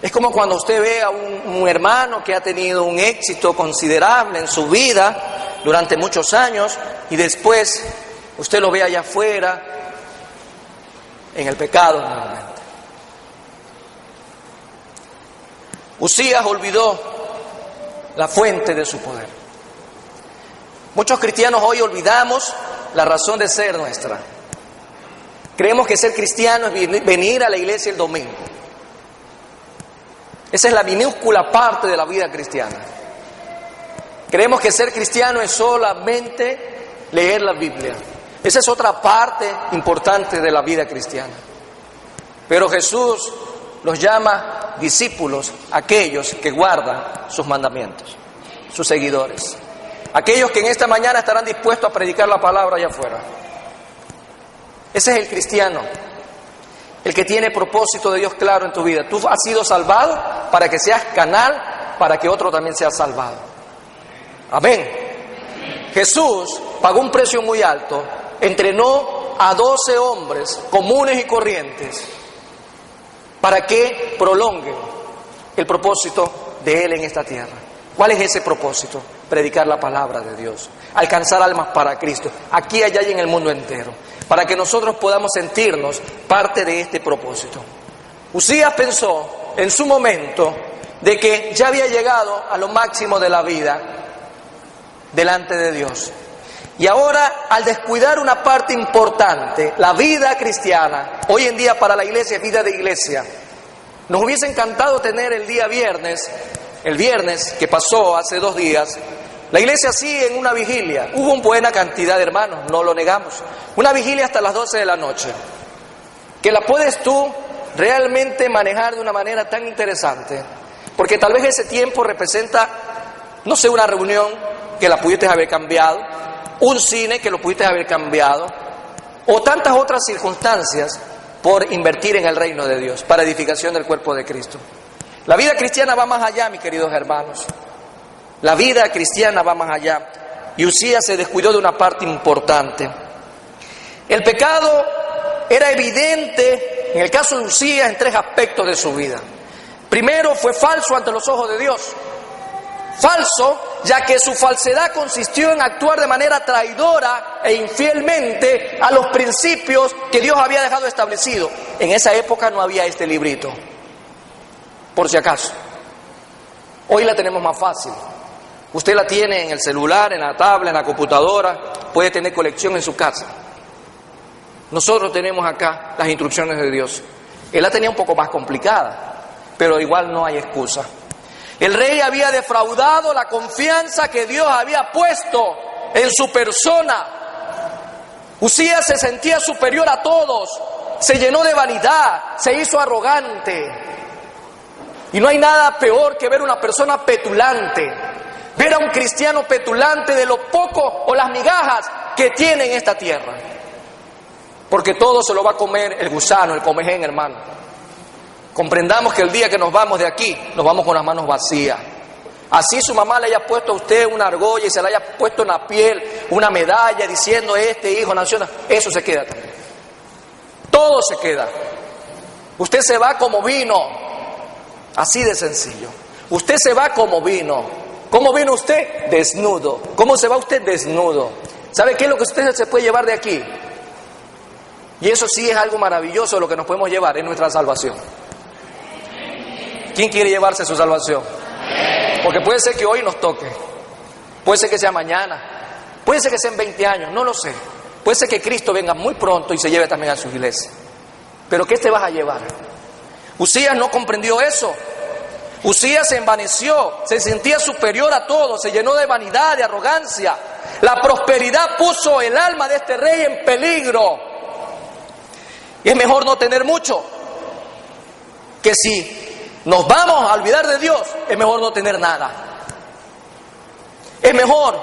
Es como cuando usted ve a un hermano que ha tenido un éxito considerable en su vida durante muchos años y después usted lo ve allá afuera en el pecado nuevamente. Usías olvidó la fuente de su poder. Muchos cristianos hoy olvidamos la razón de ser nuestra. Creemos que ser cristiano es venir a la iglesia el domingo. Esa es la minúscula parte de la vida cristiana. Creemos que ser cristiano es solamente leer la Biblia. Esa es otra parte importante de la vida cristiana. Pero Jesús los llama discípulos, aquellos que guardan sus mandamientos, sus seguidores. Aquellos que en esta mañana estarán dispuestos a predicar la palabra allá afuera. Ese es el cristiano, el que tiene propósito de Dios claro en tu vida. Tú has sido salvado para que seas canal, para que otro también sea salvado. Amén. Jesús pagó un precio muy alto, entrenó a 12 hombres comunes y corrientes para que prolonguen el propósito de Él en esta tierra. ¿Cuál es ese propósito? Predicar la palabra de Dios, alcanzar almas para Cristo, aquí, allá y en el mundo entero, para que nosotros podamos sentirnos parte de este propósito. Usías pensó en su momento de que ya había llegado a lo máximo de la vida delante de Dios. Y ahora, al descuidar una parte importante, la vida cristiana, hoy en día para la iglesia es vida de iglesia. Nos hubiese encantado tener el día viernes, el viernes que pasó hace 2 días, la iglesia sigue en una vigilia. Hubo una buena cantidad de hermanos, no lo negamos. Una vigilia hasta las 12 de la noche, que la puedes tú realmente manejar de una manera tan interesante, porque tal vez ese tiempo representa, no sé, una reunión que la pudiste haber cambiado, un cine que lo pudiste haber cambiado, o tantas otras circunstancias por invertir en el reino de Dios, para edificación del cuerpo de Cristo. La vida cristiana va más allá, mis queridos hermanos. La vida cristiana va más allá. Y Usías se descuidó de una parte importante. El pecado era evidente, en el caso de Usías, en 3 aspectos de su vida. Primero, fue falso ante los ojos de Dios. Falso, ya que su falsedad consistió en actuar de manera traidora e infielmente a los principios que Dios había dejado establecidos. En esa época no había este librito, por si acaso. Hoy la tenemos más fácil. Usted la tiene en el celular, en la tablet, en la computadora, puede tener colección en su casa. Nosotros tenemos acá las instrucciones de Dios. Él la tenía un poco más complicada, pero igual no hay excusa. El rey había defraudado la confianza que Dios había puesto en su persona. Usías se sentía superior a todos, se llenó de vanidad, se hizo arrogante. Y no hay nada peor que ver una persona petulante, ver a un cristiano petulante de lo poco o las migajas que tiene en esta tierra. Porque todo se lo va a comer el gusano, el comején, hermano. Comprendamos que el día que nos vamos de aquí, nos vamos con las manos vacías. Así su mamá le haya puesto a usted una argolla y se le haya puesto en la piel una medalla diciendo este hijo nació, eso se queda también. Todo se queda. Usted se va como vino, así de sencillo. Usted se va como vino. ¿Cómo vino usted? Desnudo. ¿Cómo se va usted? Desnudo. ¿Sabe qué es lo que usted se puede llevar de aquí? Y eso sí es algo maravilloso lo que nos podemos llevar, es nuestra salvación. ¿Quién quiere llevarse su salvación? Porque puede ser que hoy nos toque, puede ser que sea mañana, puede ser que sea en 20 años, no lo sé. Puede ser que Cristo venga muy pronto y se lleve también a su iglesia. Pero ¿qué te vas a llevar? Usías no comprendió eso. Usías se envaneció, se sentía superior a todos, se llenó de vanidad, de arrogancia. La prosperidad puso el alma de este rey en peligro. Y es mejor no tener mucho, que si nos vamos a olvidar de Dios, es mejor no tener nada. Es mejor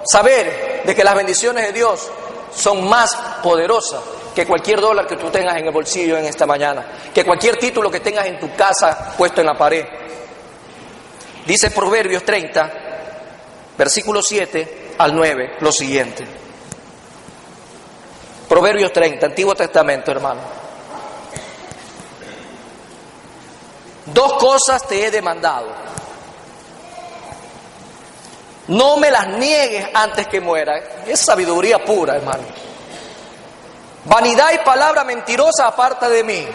saber de que las bendiciones de Dios son más poderosas que cualquier dólar que tú tengas en el bolsillo en esta mañana, que cualquier título que tengas en tu casa puesto en la pared. Dice Proverbios 30, versículos 7 al 9, lo siguiente. Proverbios 30, Antiguo Testamento, hermano. 2 cosas te he demandado. No me las niegues antes que muera. Es sabiduría pura, hermano. Vanidad y palabra mentirosa aparta de mí.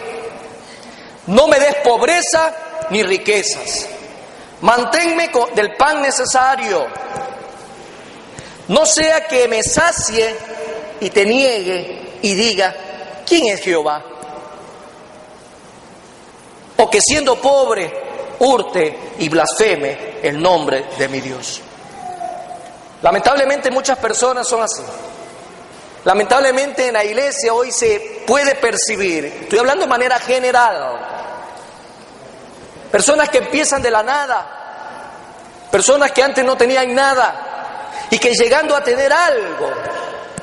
No me des pobreza ni riquezas. Manténme del pan necesario. No sea que me sacie y te niegue y diga, ¿quién es Jehová? O que siendo pobre hurte y blasfeme el nombre de mi Dios. Lamentablemente muchas personas son así. Lamentablemente en la iglesia hoy se puede percibir, estoy hablando de manera general, personas que empiezan de la nada, personas que antes no tenían nada y que llegando a tener algo,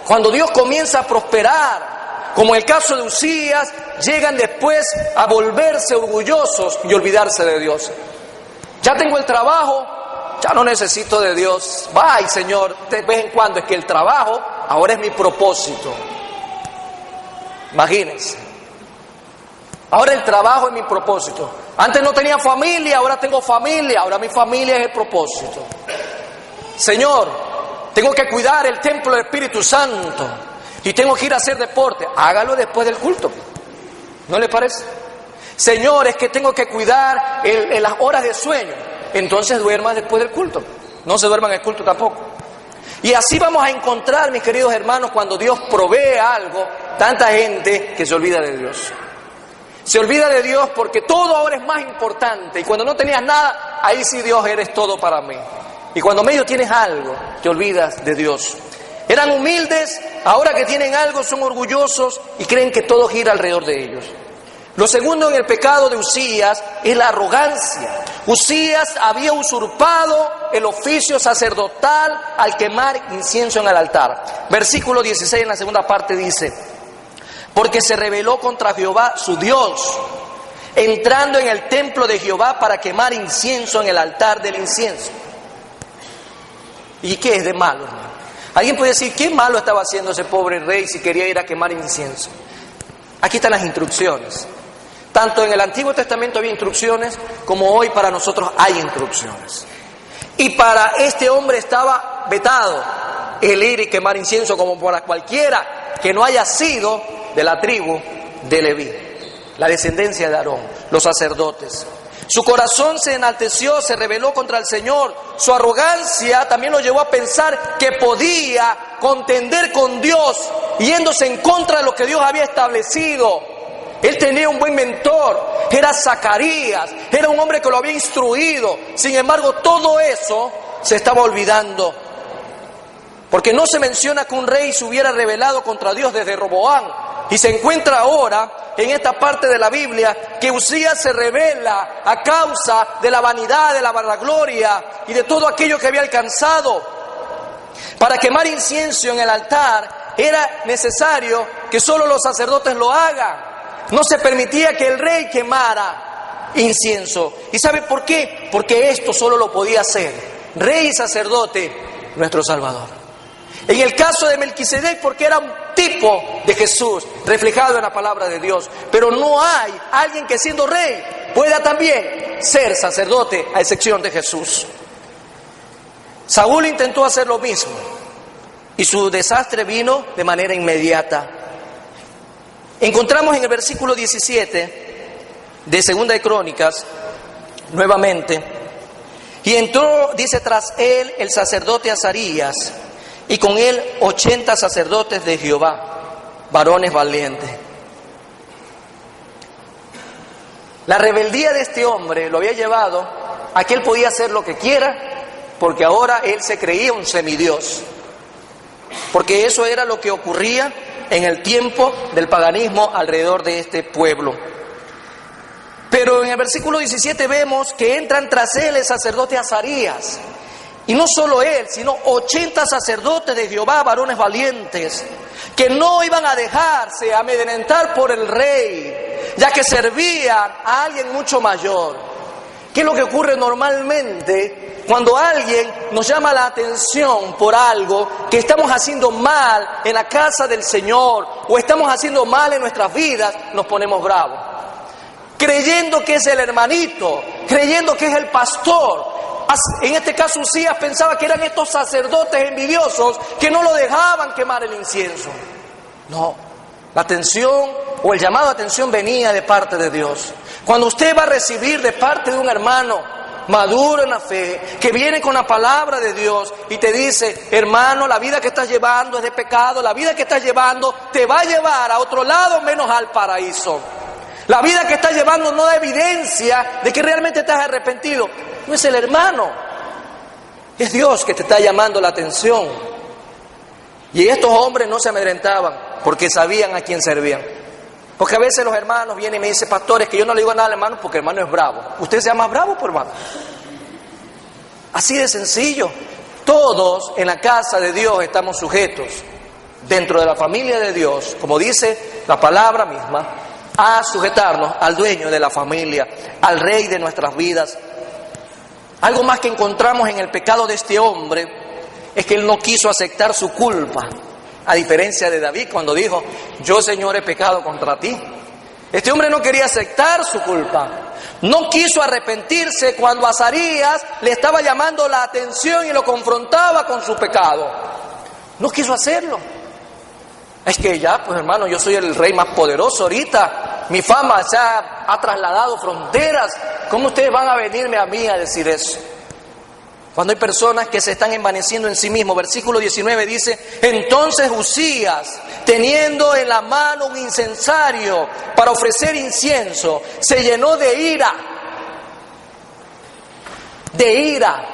cuando Dios comienza a prosperar, como en el caso de Uzías, llegan después a volverse orgullosos y olvidarse de Dios. Ya tengo el trabajo, ya no necesito de Dios. Ay, Señor, de vez en cuando, es que el trabajo ahora es mi propósito. Imagínense. Ahora el trabajo es mi propósito. Antes no tenía familia, ahora tengo familia. Ahora mi familia es el propósito. Señor, tengo que cuidar el templo del Espíritu Santo y tengo que ir a hacer deporte. Hágalo después del culto. ¿No le parece? Señor, es que tengo que cuidar las horas de sueño. Entonces duerma después del culto. No se duerma en el culto tampoco. Y así vamos a encontrar, mis queridos hermanos, cuando Dios provee algo, tanta gente que se olvida de Dios. Se olvida de Dios porque todo ahora es más importante. Y cuando no tenías nada, ahí sí Dios eres todo para mí. Y cuando medio tienes algo, te olvidas de Dios. Eran humildes, ahora que tienen algo son orgullosos y creen que todo gira alrededor de ellos. Lo segundo en el pecado de Uzías es la arrogancia. Uzías había usurpado el oficio sacerdotal al quemar incienso en el altar. Versículo 16 en la segunda parte dice, porque se rebeló contra Jehová su Dios, entrando en el templo de Jehová para quemar incienso en el altar del incienso. ¿Y qué es de malo, hermano? Alguien puede decir, ¿qué malo estaba haciendo ese pobre rey si quería ir a quemar incienso? Aquí están las instrucciones. Tanto en el Antiguo Testamento había instrucciones, como hoy para nosotros hay instrucciones. Y para este hombre estaba vetado el ir y quemar incienso, como para cualquiera que no haya sido de la tribu de Leví, la descendencia de Aarón, los sacerdotes. Su corazón se enalteció, se rebeló contra el Señor. Su arrogancia también lo llevó a pensar que podía contender con Dios, yéndose en contra de lo que Dios había establecido. Él tenía un buen mentor, era Zacarías, era un hombre que lo había instruido. Sin embargo, todo eso se estaba olvidando. Porque no se menciona que un rey se hubiera rebelado contra Dios desde Roboam. Y se encuentra ahora, en esta parte de la Biblia, que Uzías se rebela a causa de la vanidad, de la vanagloria y de todo aquello que había alcanzado. Para quemar incienso en el altar era necesario que solo los sacerdotes lo hagan. No se permitía que el rey quemara incienso. ¿Y sabe por qué? Porque esto solo lo podía hacer rey y sacerdote, nuestro Salvador. En el caso de Melquisedec, porque era un tipo de Jesús, reflejado en la palabra de Dios. Pero no hay alguien que siendo rey pueda también ser sacerdote, a excepción de Jesús. Saúl intentó hacer lo mismo y su desastre vino de manera inmediata. Encontramos en el versículo 17 de Segunda de Crónicas, nuevamente, y entró, dice, tras él el sacerdote Azarías, y con él 80 sacerdotes de Jehová, varones valientes. La rebeldía de este hombre lo había llevado a que él podía hacer lo que quiera, porque ahora él se creía un semidios. Porque eso era lo que ocurría en el tiempo del paganismo alrededor de este pueblo. Pero en el versículo 17 vemos que entran tras él el sacerdote Azarías. Y no solo él, sino 80 sacerdotes de Jehová, varones valientes, que no iban a dejarse amedrentar por el rey, ya que servían a alguien mucho mayor. ¿Qué es lo que ocurre normalmente cuando alguien nos llama la atención por algo que estamos haciendo mal en la casa del Señor o estamos haciendo mal en nuestras vidas? Nos ponemos bravos. creyendo que es el hermanito, creyendo que es el pastor. En este caso Uzías pensaba que eran estos sacerdotes envidiosos que no lo dejaban quemar el incienso. No, la atención o el llamado a atención venía de parte de Dios. Cuando usted va a recibir de parte de un hermano maduro en la fe, que viene con la palabra de Dios y te dice: hermano, la vida que estás llevando es de pecado, la vida que estás llevando te va a llevar a otro lado menos al paraíso. La vida que estás llevando no da evidencia de que realmente estás arrepentido. No es el hermano, es Dios que te está llamando la atención. Y estos hombres no se amedrentaban porque sabían a quién servían. Porque a veces los hermanos vienen y me dicen: pastores, que yo no le digo nada al hermano porque el hermano es bravo. ¿Usted se llama bravo por hermano? Así de sencillo. Todos en la casa de Dios estamos sujetos, dentro de la familia de Dios, como dice la palabra misma, a sujetarnos al dueño de la familia, al rey de nuestras vidas. Algo más que encontramos en el pecado de este hombre es que él no quiso aceptar su culpa, a diferencia de David cuando dijo: yo, Señor, he pecado contra ti. Este hombre no quería aceptar su culpa, no quiso arrepentirse cuando Azarías le estaba llamando la atención y lo confrontaba con su pecado. No quiso hacerlo. Es que ya, pues hermano, yo soy el rey más poderoso ahorita, mi fama se ha trasladado fronteras. ¿Cómo ustedes van a venirme a mí a decir eso? Cuando hay personas que se están envaneciendo en sí mismos. Versículo 19 dice: entonces Uzías, teniendo en la mano un incensario para ofrecer incienso, se llenó de ira. De ira.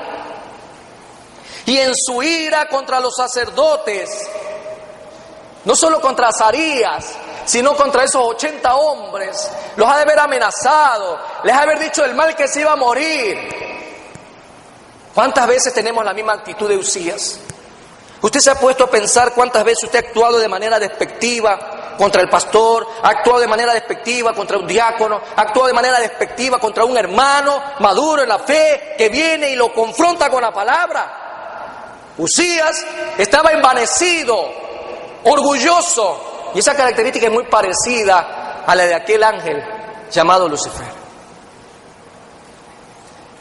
Y en su ira contra los sacerdotes, no solo contra Azarías, sino contra esos 80 hombres, los ha de haber amenazado, les ha de haber dicho el mal que se iba a morir. ¿Cuántas veces tenemos la misma actitud de Uzías? Usted se ha puesto a pensar cuántas veces usted ha actuado de manera despectiva contra el pastor, ha actuado de manera despectiva contra un diácono, ha actuado de manera despectiva contra un hermano maduro en la fe que viene y lo confronta con la palabra. Uzías estaba envanecido, orgulloso, y esa característica es muy parecida a la de aquel ángel llamado Lucifer.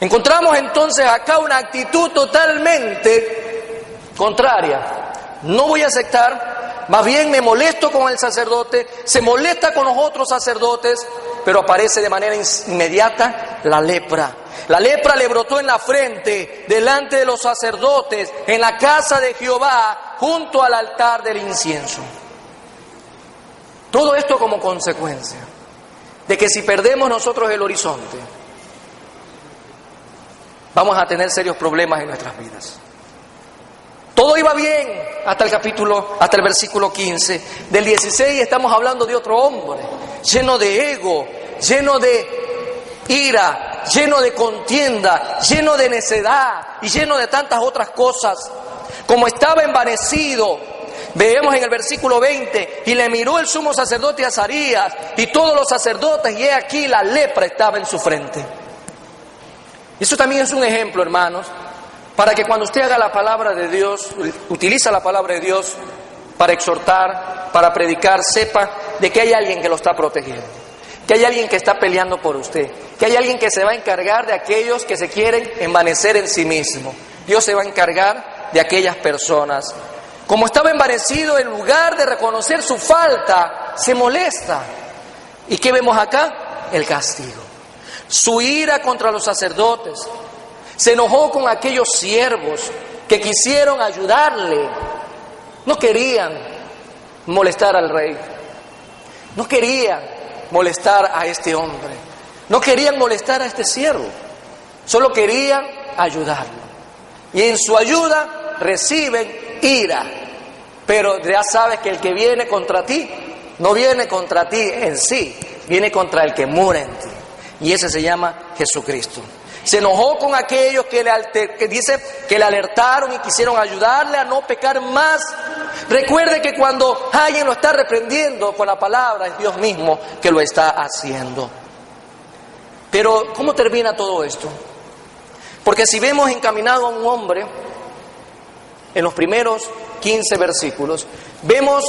Encontramos entonces acá una actitud totalmente contraria. No voy a aceptar, más bien me molesto con el sacerdote, se molesta con los otros sacerdotes, pero aparece de manera inmediata la lepra. La lepra le brotó en la frente, delante de los sacerdotes, en la casa de Jehová, junto al altar del incienso. Todo esto como consecuencia de que si perdemos nosotros el horizonte, vamos a tener serios problemas en nuestras vidas. Todo iba bien hasta el versículo 15. Del 16 estamos hablando de otro hombre, lleno de ego, lleno de ira, lleno de contienda, lleno de necedad y lleno de tantas otras cosas. Como estaba envanecido, veemos en el versículo 20: y le miró el sumo sacerdote Azarías y todos los sacerdotes, y he aquí la lepra estaba en su frente. Eso también es un ejemplo, hermanos, para que cuando usted haga la palabra de Dios, utiliza la palabra de Dios para exhortar, para predicar, sepa de que hay alguien que lo está protegiendo, que hay alguien que está peleando por usted, que hay alguien que se va a encargar de aquellos que se quieren envanecer en sí mismo. Dios se va a encargar de aquellas personas. Como estaba envanecido, en lugar de reconocer su falta, se molesta. ¿Y qué vemos acá? El castigo. Su ira contra los sacerdotes. Se enojó con aquellos siervos que quisieron ayudarle. No querían molestar al rey. No querían molestar a este hombre. No querían molestar a este siervo. Solo querían ayudarlo. Y en su ayuda reciben ira. Pero ya sabes que el que viene contra ti, no viene contra ti en sí, viene contra el que mora en ti. Y ese se llama Jesucristo. Se enojó con aquellos que le alertaron y quisieron ayudarle a no pecar más. Recuerde que cuando alguien lo está reprendiendo con la palabra, es Dios mismo que lo está haciendo. Pero ¿cómo termina todo esto? Porque si vemos encaminado a un hombre, en los primeros 15 versículos, vemos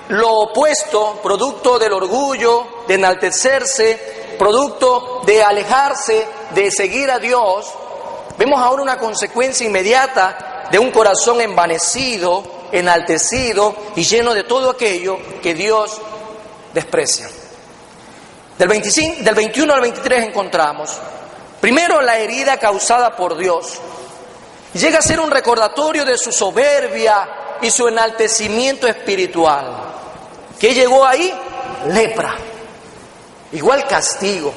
lo opuesto, producto del orgullo, de enaltecerse, producto de alejarse, de seguir a Dios, vemos ahora una consecuencia inmediata de un corazón envanecido, enaltecido y lleno de todo aquello que Dios desprecia. Del 21 al 23 encontramos, primero, la herida causada por Dios. Llega a ser un recordatorio de su soberbia y su enaltecimiento espiritual. ¿Qué llegó ahí? Lepra. Igual castigo.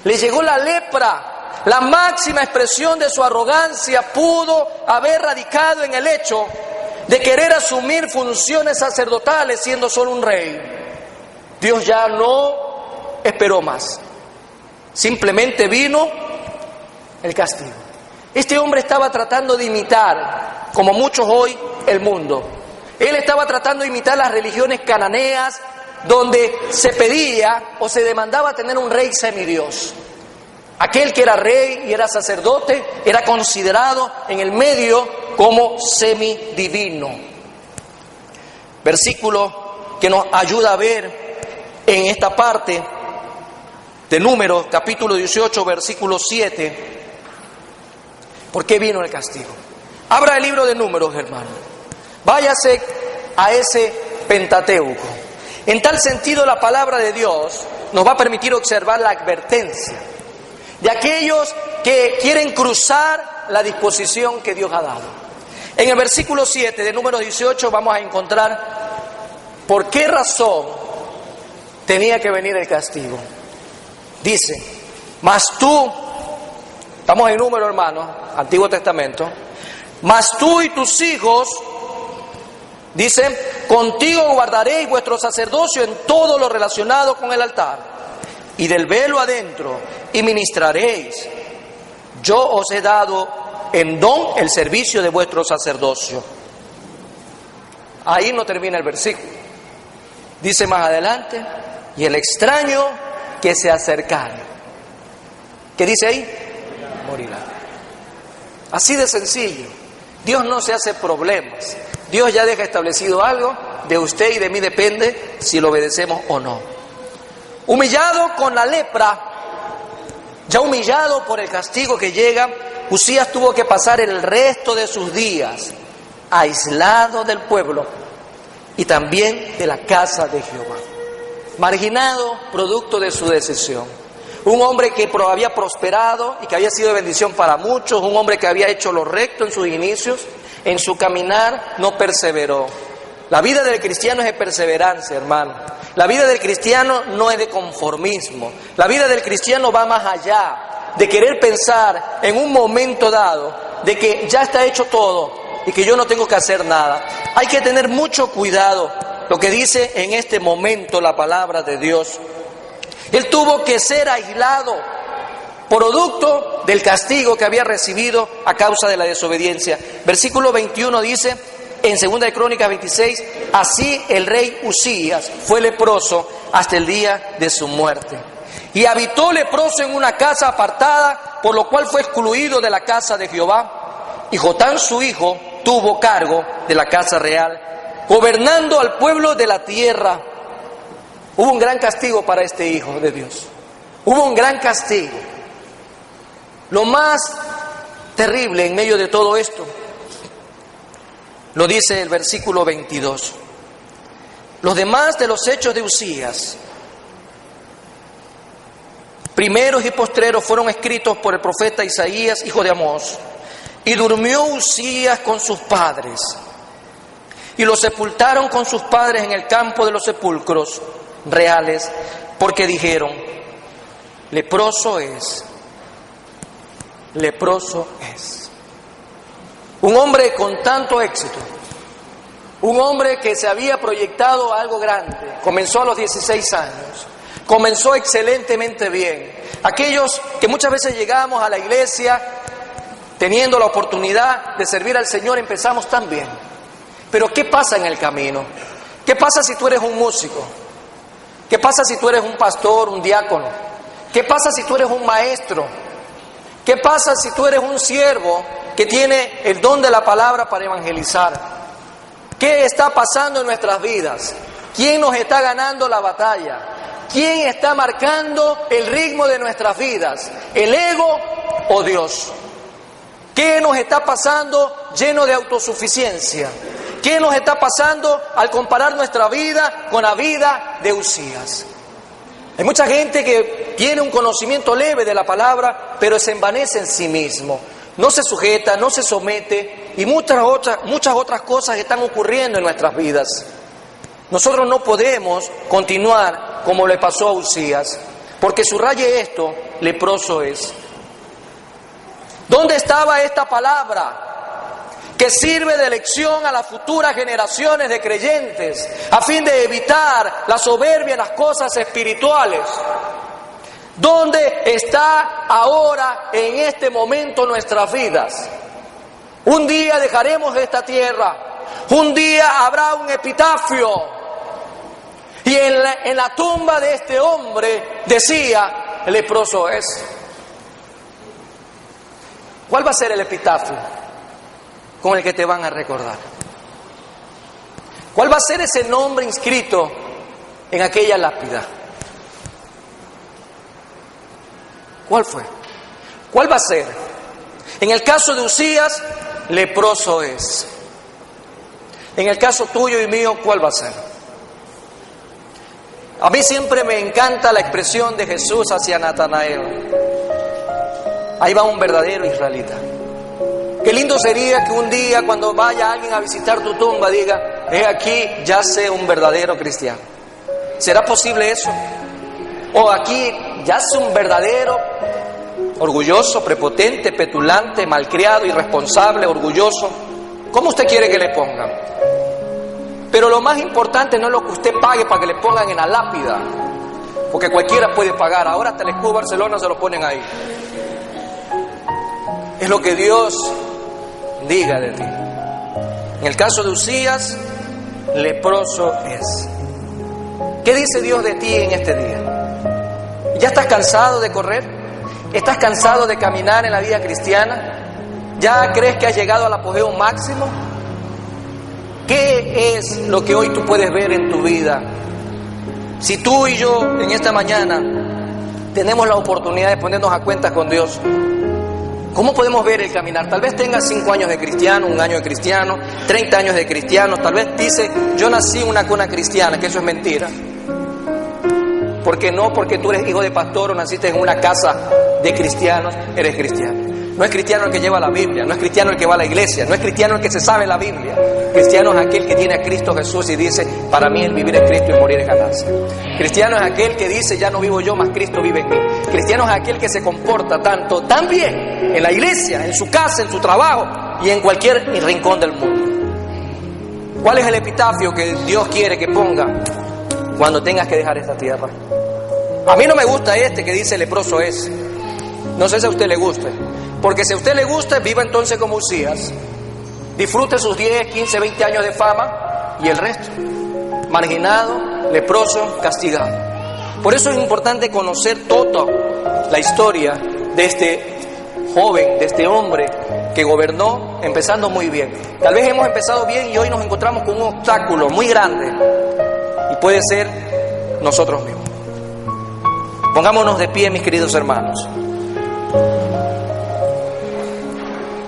Le llegó la lepra. La máxima expresión de su arrogancia pudo haber radicado en el hecho de querer asumir funciones sacerdotales siendo solo un rey. Dios ya no esperó más. Simplemente vino el castigo. Este hombre estaba tratando de imitar, como muchos hoy, el mundo. Él estaba tratando de imitar las religiones cananeas, donde se pedía o se demandaba tener un rey semidios. Aquel que era rey y era sacerdote era considerado en el medio como semidivino. Versículo que nos ayuda a ver en esta parte de Números, capítulo 18, versículo 7, ¿por qué vino el castigo? Abra el libro de Números, hermano. Váyase a ese Pentateuco. En tal sentido, la palabra de Dios nos va a permitir observar la advertencia de aquellos que quieren cruzar la disposición que Dios ha dado. En el versículo 7 de Números 18 vamos a encontrar por qué razón tenía que venir el castigo. Dice, mas tú, estamos en Número, hermano, Antiguo Testamento, mas tú y tus hijos, dice, contigo guardaréis vuestro sacerdocio en todo lo relacionado con el altar, y del velo adentro, y ministraréis. Yo os he dado en don el servicio de vuestro sacerdocio. Ahí no termina el versículo. Dice más adelante, y el extraño que se acercare. ¿Qué dice ahí? Morirá. Así de sencillo. Dios no se hace problemas. Dios ya deja establecido algo, de usted y de mí depende si lo obedecemos o no. Humillado con la lepra, ya humillado por el castigo que llega, Usías tuvo que pasar el resto de sus días aislado del pueblo y también de la casa de Jehová, marginado producto de su decisión. Un hombre que había prosperado y que había sido de bendición para muchos, un hombre que había hecho lo recto en sus inicios, en su caminar no perseveró. La vida del cristiano es de perseverancia, hermano. La vida del cristiano no es de conformismo. La vida del cristiano va más allá de querer pensar en un momento dado de que ya está hecho todo y que yo no tengo que hacer nada. Hay que tener mucho cuidado lo que dice en este momento la palabra de Dios. Él tuvo que ser aislado, producto del castigo que había recibido a causa de la desobediencia. Versículo 21 dice, en 2 de Crónicas 26, así el rey Usías fue leproso hasta el día de su muerte. Y habitó leproso en una casa apartada, por lo cual fue excluido de la casa de Jehová. Y Jotán su hijo tuvo cargo de la casa real, gobernando al pueblo de la tierra. Hubo un gran castigo para este hijo de Dios. Hubo un gran castigo. Lo más terrible en medio de todo esto lo dice el versículo 22. Los demás de los hechos de Usías, primeros y postreros, fueron escritos por el profeta Isaías, hijo de Amós. Y durmió Usías con sus padres, y lo sepultaron con sus padres en el campo de los sepulcros reales, porque dijeron, leproso es, leproso es. Un hombre con tanto éxito, un hombre que se había proyectado a algo grande, comenzó a los 16 años, comenzó excelentemente bien. Aquellos que muchas veces llegamos a la iglesia teniendo la oportunidad de servir al Señor, empezamos tan bien. Pero ¿qué pasa en el camino? ¿Qué pasa si tú eres un músico? ¿Qué pasa si tú eres un pastor, un diácono? ¿Qué pasa si tú eres un maestro? ¿Qué pasa si tú eres un siervo que tiene el don de la palabra para evangelizar? ¿Qué está pasando en nuestras vidas? ¿Quién nos está ganando la batalla? ¿quién está marcando el ritmo de nuestras vidas? ¿El ego o Dios? ¿Qué nos está pasando lleno de autosuficiencia? ¿Qué nos está pasando al comparar nuestra vida con la vida de Uzías? Hay mucha gente que tiene un conocimiento leve de la palabra, pero se envanece en sí mismo. No se sujeta, no se somete y muchas otras cosas están ocurriendo en nuestras vidas. Nosotros no podemos continuar como le pasó a Uzías, porque subraye esto, leproso es. ¿Dónde estaba esta palabra que sirve de lección a las futuras generaciones de creyentes a fin de evitar la soberbia en las cosas espirituales? ¿Dónde está ahora en este momento nuestras vidas? Un día dejaremos esta tierra, un día habrá un epitafio y en la tumba de este hombre decía, leproso es. ¿Cuál va a ser el epitafio con el que te van a recordar? ¿Cuál va a ser ese nombre inscrito en aquella lápida? ¿Cuál fue? ¿Cuál va a ser? En el caso de Uzías, leproso es. En el caso tuyo y mío, ¿cuál va a ser? A mí siempre me encanta la expresión de Jesús hacia Natanael. Ahí va un verdadero israelita. Qué lindo sería que un día cuando vaya alguien a visitar tu tumba diga, aquí yace un verdadero cristiano. ¿Será posible eso? O aquí yace un verdadero orgulloso, prepotente, petulante, malcriado, irresponsable, orgulloso. ¿Cómo usted quiere que le pongan? Pero lo más importante no es lo que usted pague para que le pongan en la lápida, porque cualquiera puede pagar. Ahora hasta el escudo Barcelona se lo ponen ahí. Es lo que Dios diga de ti. En el caso de Uzías, leproso es. ¿Qué dice Dios de ti en este día? ¿Ya estás cansado de correr? ¿Estás cansado de caminar en la vida cristiana? ¿Ya crees que has llegado al apogeo máximo? ¿Qué es lo que hoy tú puedes ver en tu vida? Si tú y yo en esta mañana tenemos la oportunidad de ponernos a cuentas con Dios, ¿cómo podemos ver el caminar? Tal vez tengas 5 años de cristiano, 1 año de cristiano, 30 años de cristiano. Tal vez dice, yo nací en una cuna cristiana, que eso es mentira. Porque no porque tú eres hijo de pastor o naciste en una casa de cristianos, eres cristiano. No es cristiano el que lleva la Biblia, no es cristiano el que va a la iglesia, no es cristiano el que se sabe la Biblia. Cristiano es aquel que tiene a Cristo Jesús y dice, para mí el vivir es Cristo y morir es ganancia. Cristiano es aquel que dice, ya no vivo yo, mas Cristo vive en mí. Cristiano es aquel que se comporta tan bien en la iglesia, en su casa, en su trabajo y en cualquier rincón del mundo. ¿Cuál es el epitafio que Dios quiere que ponga cuando tengas que dejar esta tierra? A mí no me gusta este que dice leproso es. No sé si a usted le guste. Porque si a usted le gusta, viva entonces como Uzías. Disfrute sus 10, 15, 20 años de fama y el resto. Marginado, leproso, castigado. Por eso es importante conocer toda la historia de este joven, de este hombre que gobernó empezando muy bien. Tal vez hemos empezado bien y hoy nos encontramos con un obstáculo muy grande. Y puede ser nosotros mismos. Pongámonos de pie, mis queridos hermanos.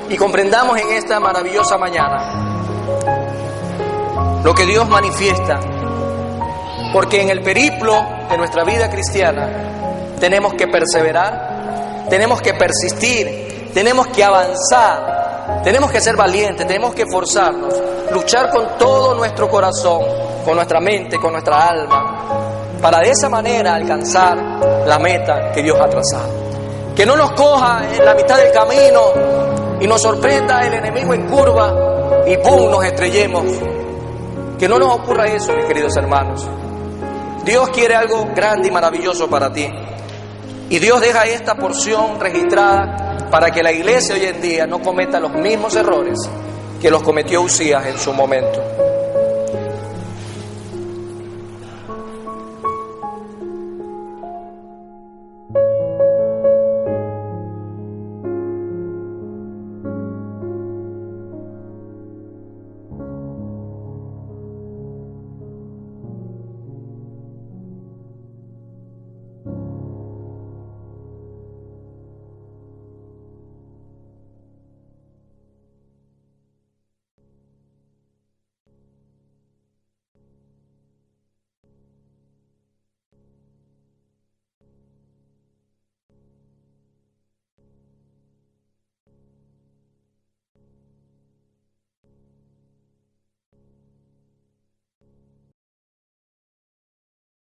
Y comprendamos en esta maravillosa mañana lo que Dios manifiesta, porque en el periplo de nuestra vida cristiana tenemos que perseverar, tenemos que persistir, tenemos que avanzar, tenemos que ser valientes, tenemos que esforzarnos, luchar con todo nuestro corazón, con nuestra mente, con nuestra alma, para de esa manera alcanzar la meta que Dios ha trazado. Que no nos coja en la mitad del camino y nos sorprenda el enemigo en curva y ¡pum!, nos estrellemos. Que no nos ocurra eso, mis queridos hermanos. Dios quiere algo grande y maravilloso para ti. Y Dios deja esta porción registrada para que la iglesia hoy en día no cometa los mismos errores que los cometió Uzías en su momento.